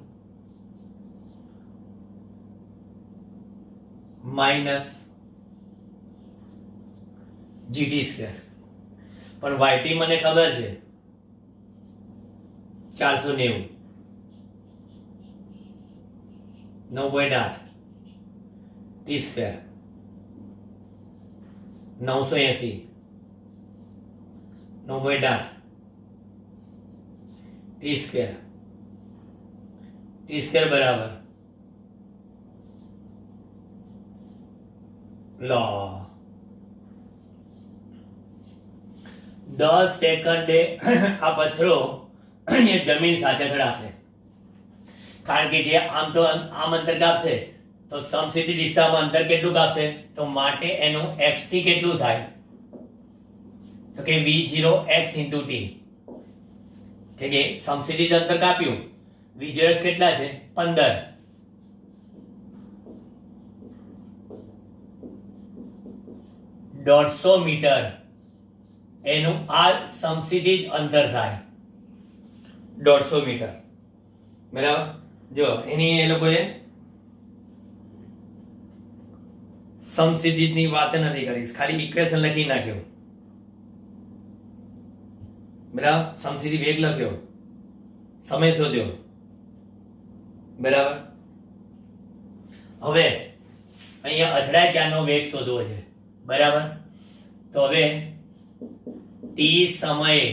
-gt². પણ yt મને ખબર છે 490, 9.8 t², 980, 9.8 t² બરાબર લો 10 સેકન્ડે આ પથ્થરો અહીંયા જમીન સાથે અથડાશે. કારણ કે જે આમ તો આમ અંતર કાપશે તો સમસ્થિતિ દિશામાં અંતર કેટલું કાપશે, તો માટે એનું xt કેટલું થાય, તો કે v0x into t, કે સમસ્થિતિ અંતર કાપ્યું, v0x કેટલા છે 15, દોઢસો મીટર એનું આ સમસ્થિતિ અંતર થાય 150 મીટર, બરાબર. જો એની એ લોકોએ સમસ્થિતિની વાત નથી કરી, ખાલી ઇક્વેશન લખી નાખ્યું, બરાબર. સમસ્થિતિ વેગ લખ્યો, સમય શોધ્યો, બરાબર. હવે અહીંયા અથડાય ત્યાંનો વેગ શોધવો છે, બરાબર. તો હવે t સમયે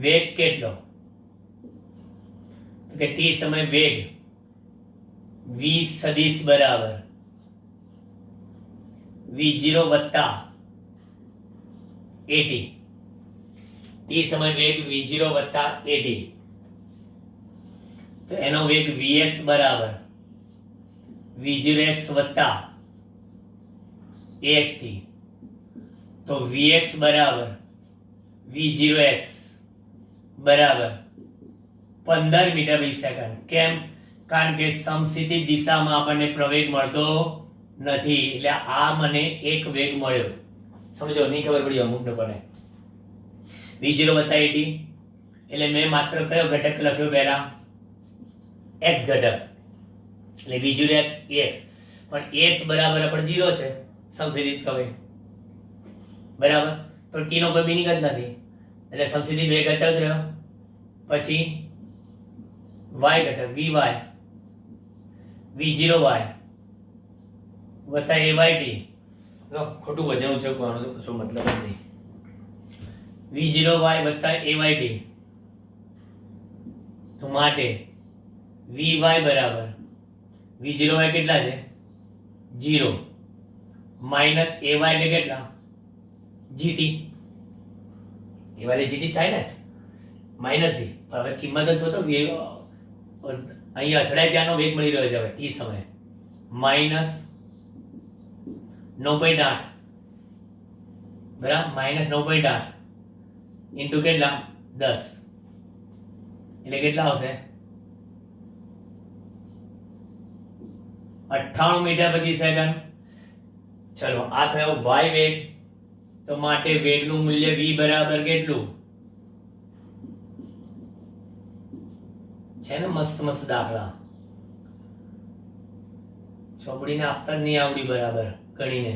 વેગ કેટલો, કે ટી સમય વેગ v સદિશ બરાબર v0 વત્તા at. ટી સમય વેગ v0 વત્તા at, તો એનો વેગ vx બરાબર v0x વત્તા axt, તો vx બરાબર v0x બરાબર 15 મીટર પ્રતિ સેકન્ડ. કેમ? કારણ કે સમસ્થિતિ દિશામાં આપણને પ્રવેગ મળતો નથી, એટલે આ મને એક વેગ મળ્યો. સમજો, નહીં ખબર પડી અમુક લોકોને. v0 વત્તા at એટલે મેં માત્ર કયો ઘટક લખ્યો પહેલા? x ઘટક, એટલે v0x ax, પણ ax બરાબર આપણે 0 છે સમસ્થિતિ કવે બરાબર, તો t નો કોઈ મિનિંગ જ નથી, એટલે સમસ્થિતિ વેગ અચળ જ રહ્યો. પછી y ઘટક vy v0y વત્તા ayt, ખોટું વજન ઉચકવાનું તો કશો મતલબ જ નહીં. v0y વત્તા ayt, તો માટે vy બરાબર v0y કેટલા છે? 0 માઇનસ ay એટલે કેટલા? gt. ay એટલે gt થાય ને, માઇનસ g. હવે કિંમત જ શોધો. અહીંયા અથડાય ત્યાંનો વેગ મળી રહ્યો છે હવે ટી સમયે માઇનસ 9.8 બરાબર, માઇનસ 9.8 ઇન્ટુ કેટલા? 10, એટલે કેટલા આવશે? 98 મીટર પ્રતિ સેકન્ડ. ચલો, આ થયો y વેગ, તો માટે વેગનું મૂલ્ય v બરાબર કેટલું છે ને? મસ્ત મસ્ત દાખલા ચોપડીને આપતા જ નહીં આવડી બરાબર ગણીને.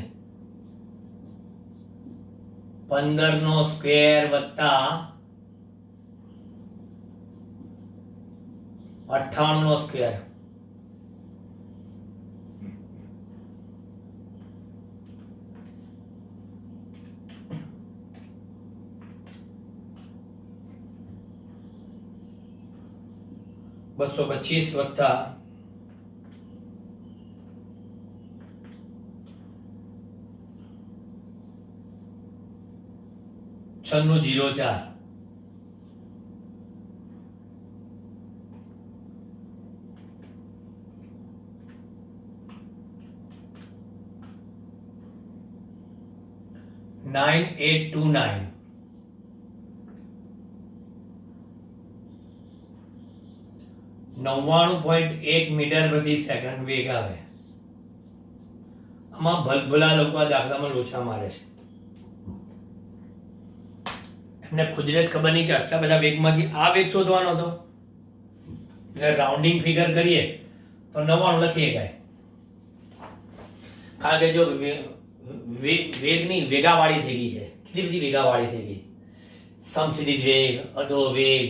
15 નો સ્ક્વેર વત્તા 98 નો સ્ક્વેર, $225 વત્તા 9604, $9829. 99.1 મીટર પ્રતિ સેકન્ડ વેગ આવે. આમાં ભલભલા લોકો આ દાખલામાં લોચા મારે છે. એમને ખુદને જ ખબર નહીં કે આટલા બધા વેગમાંથી આ વેગ શોધવાનો હતો. એટલે રાઉન્ડિંગ ફિગર કરીએ તો 99 લખીએ કાંઈ. કારણ કે જો વેગની વેગાવાળી થઈ ગઈ છે, કેટલી બધી વેગાવાળી થઈ ગઈ. સમસ્થિતિ વેગ, અધો વેગ,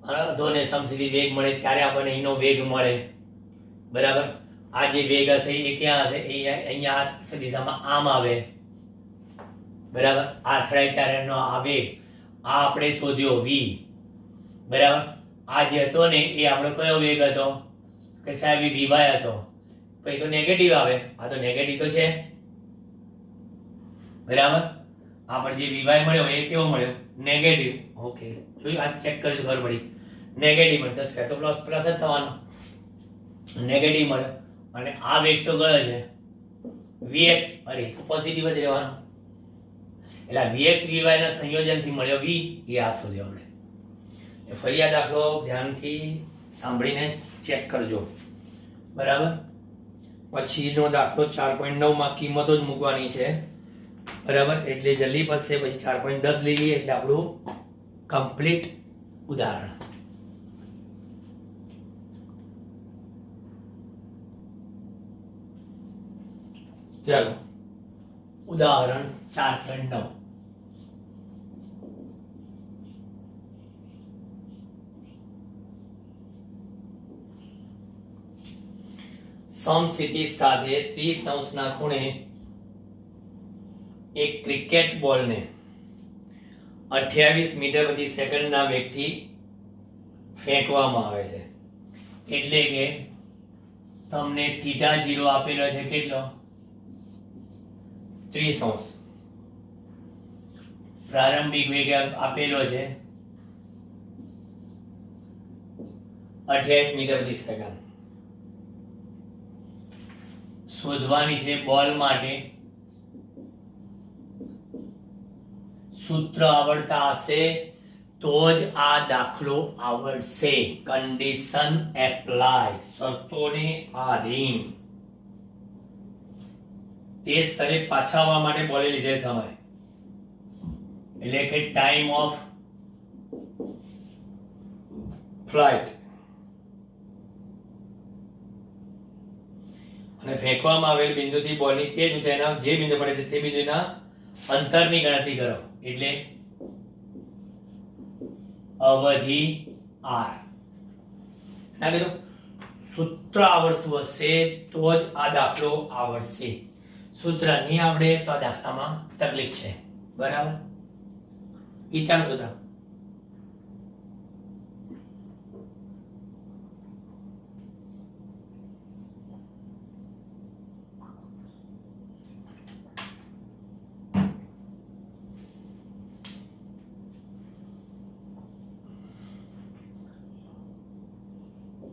અધોને સમસ્થિતિ વેગ મળે ત્યારે આપણને એનો વેગ મળે બરાબર. આ જે વેગ હશે એ ક્યાં હશે? અહીંયા આ દિશામાં આમ આવે બરાબર. આ અથડાય ત્યારેનો આ વેગ, આ આપણે શોધ્યો v બરાબર. આ જે હતો ને એ આપણો કયો વેગ હતો? કે સાહેબ એ vy હતો. પછી તો નેગેટિવ આવે, આ તો નેગેટિવ તો છે બરાબર. આપણે જે vy મળ્યો એ કેવો મળ્યો? નેગેટિવ. ઓકે, જોયું? આ ચેક કરજો, ખબર પડી. નેગેટિવ મળે 10 તો પ્લસ પ્લસ જ થવાનો, નેગેટિવ મળે. અને આ વેગ તો ગયો છે vx, અરે તો પોઝિટિવ જ રહેવાનો. એટલે vx vy ના સંયોજનથી મળ્યો v, એ આ શોધ્યો આપણે. ફરી આ દાખલો ધ્યાનથી સાંભળીને ચેક કરજો બરાબર. પછીનો દાખલો 4.9 માં કિંમતો જ મૂકવાની છે બરાબર. એટલે જલ્દી પડશે. પછી 4.10 લઈ લઈએ એટલે આપણું કમ્પ્લીટ ઉદાહરણ. ચાલો, ઉદાહરણ 4.9. સમસ્થિતિ સાથે 30 અંશના ખૂણે એક ક્રિકેટ બોલને 28 મીટર પ્રતિ સેકન્ડના વેગથી ફેંકવામાં આવે છે. એટલે કે તમને થીટા 0 આપેલો છે કેટલો 30°. પ્રારંભિક વેગ આપેલો છે 28 મીટર પ્રતિ સેકન્ડ. શોધવાની છે બોલ માટે સૂત્ર આવડતા હશે તો જ આ દાખલો આવડશે. કન્ડિશન એપ્લાય, શરતોને આધીન. તે સ્તરે પાછા આવવા માટે બોલે લીધે સમય એટલે કે ટાઈમ ઓફ ફ્લાઇટ. અને ફેંકવામાં આવેલ બિંદુથી બોલની તે જ ઊંચાઈના જે બિંદુ પડે છે તે બિંદુના અંતરની ગણતરી કરો એટલે અવધિ r. ના કીધું સૂત્ર આવડતું હશે તો જ આ દાખલો આવડશે. સૂત્ર નહીં આવડે તો આ દાખલામાં તકલીફ છે. બરાબર? વિચારો સૂત્ર.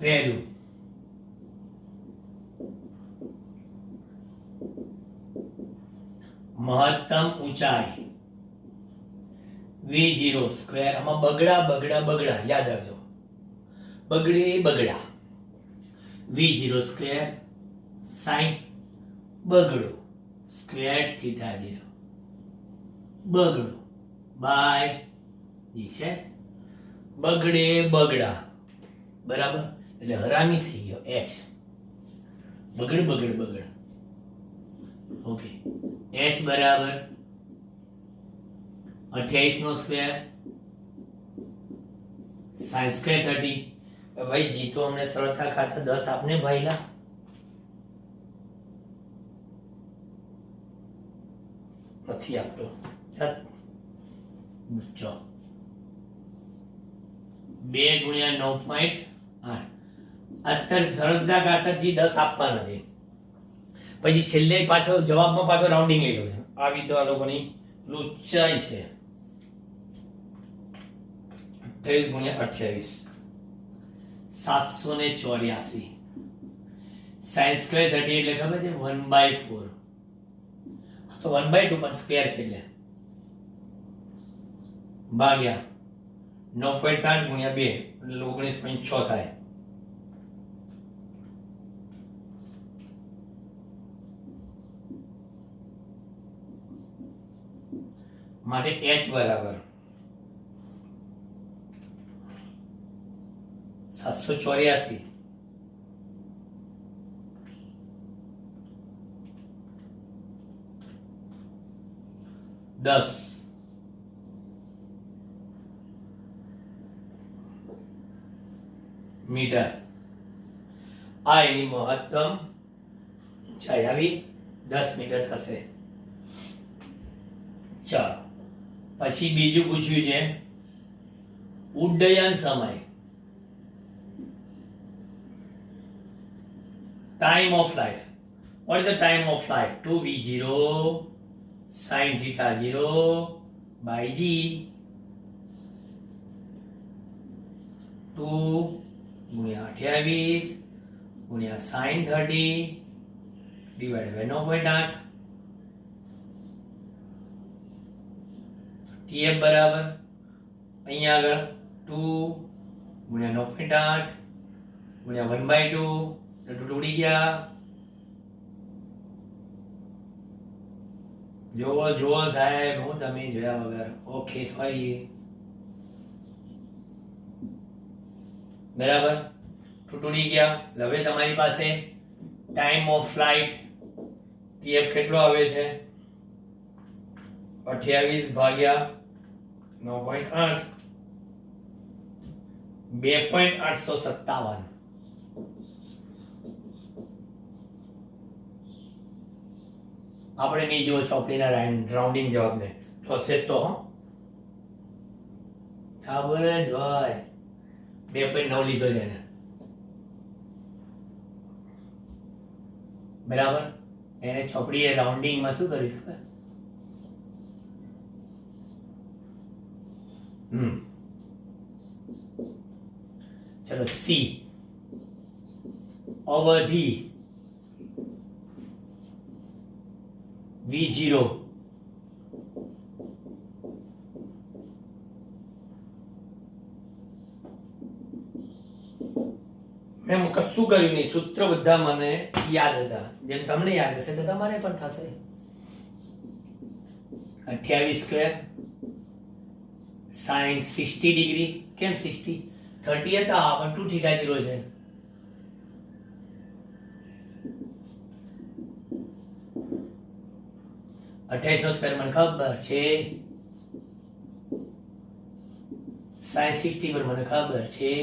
પહેલું મહત્તમ ઊંચાઈ v0 સ્ક્વેર. આમાં બગડા યાદ રાખજો. બગડા v0 સ્ક્વેર sin બગડો સ્ક્વેર થીટા 0 બગડો બાય ઈ છે બગડા. બરાબર? એટલે હરામી થઈ ગયો h. બગડ. ઓકે. h બરાબર 28 નો સ્ક્વેર sin સ્ક્વેર 30. ભાઈ જીતો અમને સરળતા ખાતર 10 આપને ભાઈલા. નથી આપતો. ચો 2 ગુણ્યા 9.8. અત્યારે સરળતા ખાતર જી 10 આપવા નથી. પછી છેલ્લે પાછો જવાબમાં પાછો રાઉન્ડિંગ લઈ લો છે. આવી તો આ લોકોની લુચ્ચાઈ છે. 28 ગુણ્યા 28 784. sin સ્ક્વેર 30 એટલે ખબર છે 1/4. તો 1/2 પણ સ્ક્વેર છે એટલે ભાગ્યા 9.8 ગુણ્યા 2 એટલે 19.6 થાય. માટે h બરાબર 784 10 મીટર. આ એની મહત્તમ ઊંચાઈ આવી 10 મીટર થશે. ચાલો પછી બીજું પૂછ્યું છે ઉડ્ડયન સમય. time of flight. What is the time of flight? 2v0 sin theta 0 by g 2 ગુણ્યા 28 ગુણ્યા sin 30 divided by 9.8. tf બરાબર અહીંયા આગળ 2 ગુણ્યા 9.8 ગુણ્યા 1/2 ઉડી ગયા. જોવો સાહેબ, હું તમે જોયા વગર. Okay sorry. બરાબર તૂટી ગયા. હવે તમારી પાસે ટાઈમ ઓફ ફ્લાઇટ ટીએફ કેટલો આવે છે 28 ભાગ્યા 9.8 2.857. આપણે નહીં જોવો ચોપડીના રાઉન્ડિંગ જવાબને થશે તો ખબર જ હોય. 2.9 લીધો છે એને બરાબર. એને ચોપડીએ રાઉન્ડિંગમાં શું કરીશું? ચલો સી અવધિ V0 મેં કશું કર્યું નહીં, સૂત્ર બધા મને યાદ હતા. જેમ તમને યાદ હશે તો તમારે પણ થશે. 28 સ્ક્વેર sin 60 ડિગ્રી. કેમ 60? 30 હતા પણ 2 θ 0 છે. અઠ્યાવીસ નો સ્ક્વેર મને ખબર છે, sin 60 પર મને ખબર છે.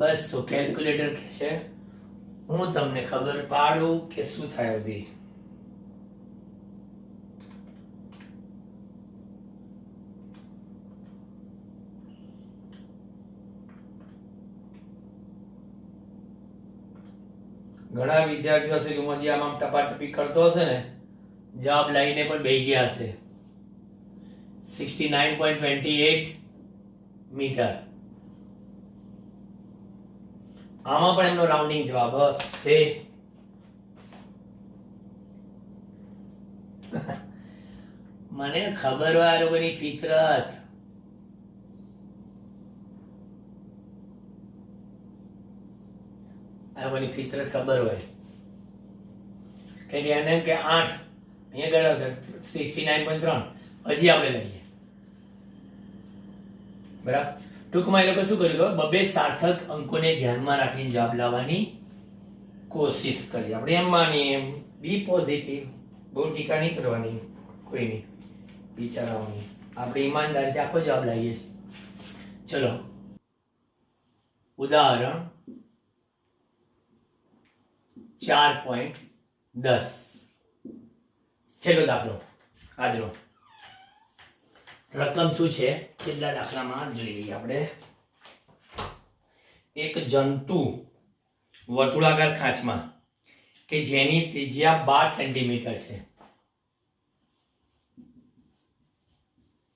બસ તો કેલ્ક્યુલેટર કે છે હું તમને ખબર પાડું કે શું થાય બધી. ઘણા વિદ્યાર્થીઓ હશે કે મજી આમ ટપાટપી કરતો હશે ને, જવાબ લઈને પણ બેસી ગયા હશે. 69.28 મીટર. આમાં પણ એમનો રાઉન્ડિંગ જવાબ હશે. મને ખબર હોય આ લોકોની ફિતરત. આ લોકોની ફિતરત ખબર હોય કે એને એમ કે 8 અહીંયા ગયો 69.3 હજી આપણે લઈએ. બરાબર. ટૂંકમાં એ લોકો શું કર્યું? બબે સાર્થક અંકોને ધ્યાનમાં રાખીને જવાબ લાવવાની કોશિશ કરી. આપણે એમ માનીએ એમ બી પોઝિટિવ, બહુ ટીકા નહીં કરવાની કોઈની, બિચારાઓની. આપણે ઈમાનદારીથી આખો જવાબ લાવીએ છીએ. ચલો ઉદાહરણ 4.10 છેલ્લો દાખલો આજનો. રકમ શું છે છેલ્લા દાખલામાં જોઈ લઈએ આપણે. એક જંતુ વર્તુળાકાર ખાંચમાં કે જેની ત્રિજ્યા 12 સેન્ટીમીટર છે,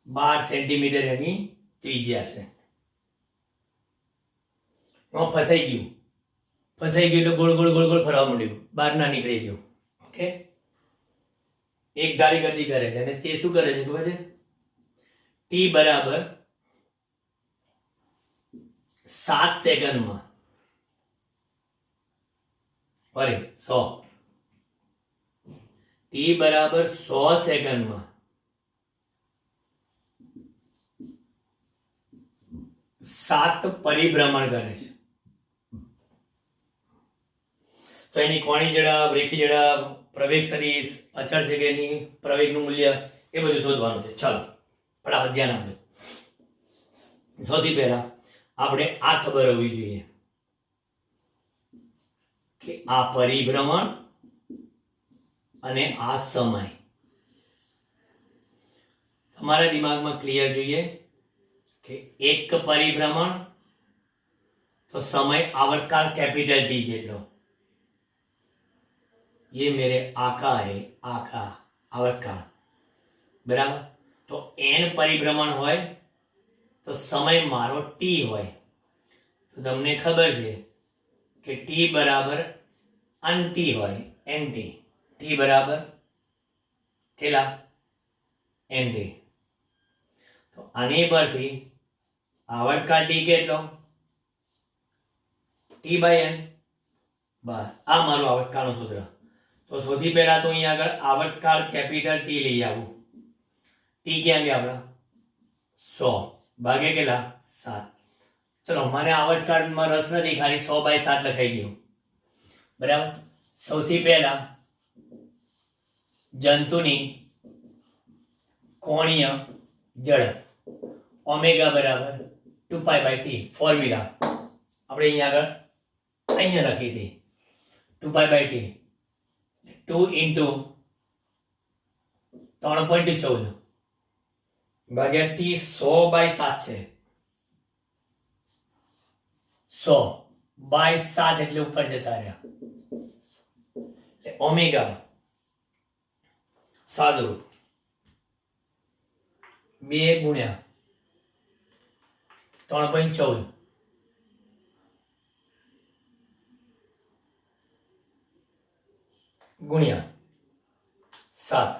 12 સેન્ટીમીટર એની ત્રિજ્યા છે. ફસાઈ ગયું એટલે ગોળ ગોળ ગોળ ગોળ ફરવા માંડ્યું, બહાર ના નીકળી ગયું. ઓકે, એક ધારી ગતિ કરે છે અને તે શું કરે છે ખબર છે? t બરાબર 7 સેકન્ડમાં, સોરી 100, t બરાબર 100 સેકન્ડમાં 7 પરિભ્રમણ કરે છે. તો એની કોણી ઝડપ, રેખી ઝડપ, પ્રવેગ સદિશ, અચળ છે કે એની પ્રવેગનું મૂલ્ય, એ બધું શોધવાનું છે. ચાલો ફટાફટ ધ્યાન આપજો. સૌથી પહેલા આપણે આ ખબર હોવી જોઈએ કે આ પરિભ્રમણ અને આ સમય તમારા દિમાગમાં ક્લિયર જોઈએ કે એક પરિભ્રમણ તો સમય આવર્તકાળ कैपिटल टी જેટલો. ये मेरे आका है, आका આવર્તકાળ. બરાબર. તો n પરિભ્રમણ હોય તો સમય મારો t હોય. તો તમને ખબર છે કે t બરાબર nt હોય, nt. t બરાબર કેટલા? nt. તો આની પરથી આવર્તકાળ t કેટલો? t by n. બસ આ મારું આવર્તકાળનું સૂત્ર. તો સૌથી પહેલા તો અહીંયા આગળ આવર્તકાળ કેપિટલ ટી લઈ આવું. ટી ક્યાં ગયા આપણા? 100 ભાગે કેટલા? 7. ચલો મને આવર્તકાળમાં રસ નથી, ખાલી 100/7 લખાઈ ગયું. બરાબર. સૌથી પહેલા જંતુની કોણીય ઝડપ ઓમેગા બરાબર 2π/t ફોર્મ્યુલા આપણે અહીંયા લખી હતી. 2π/t 2 into 3.14 ભાગ્યા t 100/7 છે. 100 બાય 7 એટલે ઉપર જતા રહ્યા. એટલે ઓમેગા સાદુરૂપ 2 ગુણ્યા 3.14 ગુણ્યા 7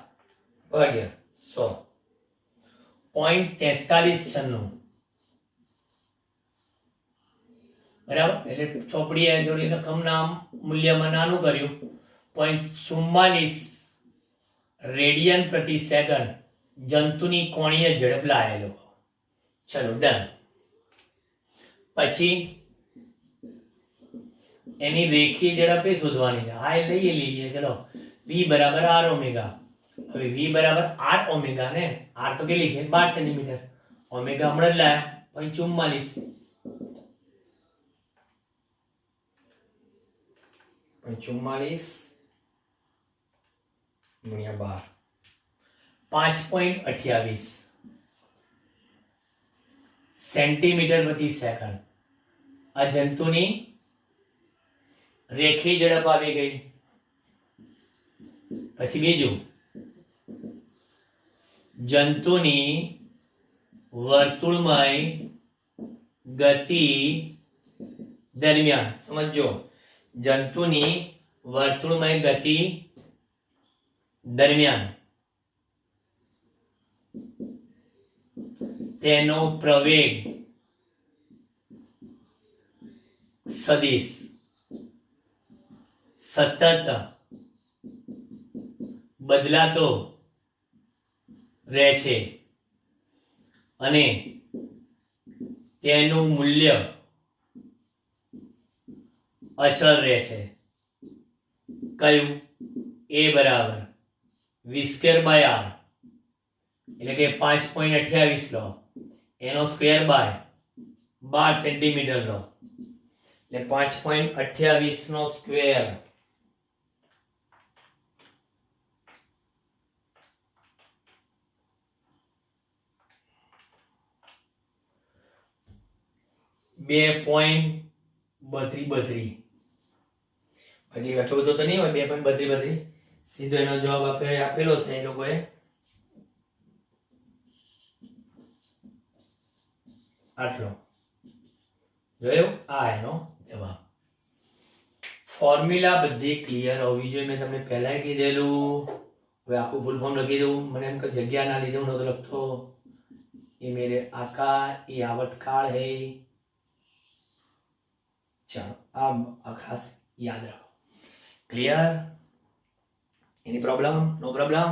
ભાગ્યા 100.4396 બરાબર. એટલે ચોપડીએ જોડી રકમના મૂલ્યમાં નાનું કર્યું 0.44 રેડિયન પ્રતિ સેકન્ડ જંતુની કોણીય ઝડપ લાયેલો. ચલો ડન. પછી એની રેખીય ઝડપ એ શોધવાની છે. હા એ લઈએ લઈએ. ચલો v બરાબર r ઓમેગા. હવે v બરાબર r ઓમેગા ને r તો કેટલી છે 12 સેન્ટીમીટર. ઓમેગા હમણાં જ લાયા 0.44 ગુણ્યા 12 5.28 સેન્ટીમીટર પ્રતિ સેકન્ડ. આ જંતુની રેખીય ઝડપ આવી ગઈ. પછી બીજું જંતુની વર્તુળમય ગતિ દરમિયાન. સમજો, જંતુની વર્તુળમય ગતિ દરમિયાન તેનો પ્રવેગ સદિશ સતત બદલાતો રહે છે અને તેનું મૂલ્ય અચળ રહે છે. કયું? એ બરાબર v² બાય r એટલે કે 5.28 લો, એનો સ્ક્વેર બાય 12 સેન્ટીમીટર લો એટલે 5.28 નો સ્ક્વેર બે પોઈન્ટ 32. બાકી આટલું બધું તો નહીં હોય. 2.32 સીધો એનો જવાબ આપેલો છે એ લોકોએ. આટલો જોયું? આ એનો જવાબ. ફોર્મ્યુલા બધી ક્લિયર હોવી જોઈએ. મેં તમને પહેલા કીધેલું. હવે આખું ફૂલ ફોર્મ લખી દઉં. મને એમ કે જગ્યા ના લીધે હું નતો લખતો. ये मेरे आकार ये आवतकाल है. चलो अब खास याद रखो. Clear? Any problem? No problem?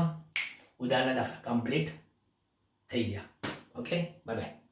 उदाहरण दाखला कंप्लीट થઈ ગયા. Okay, bye by.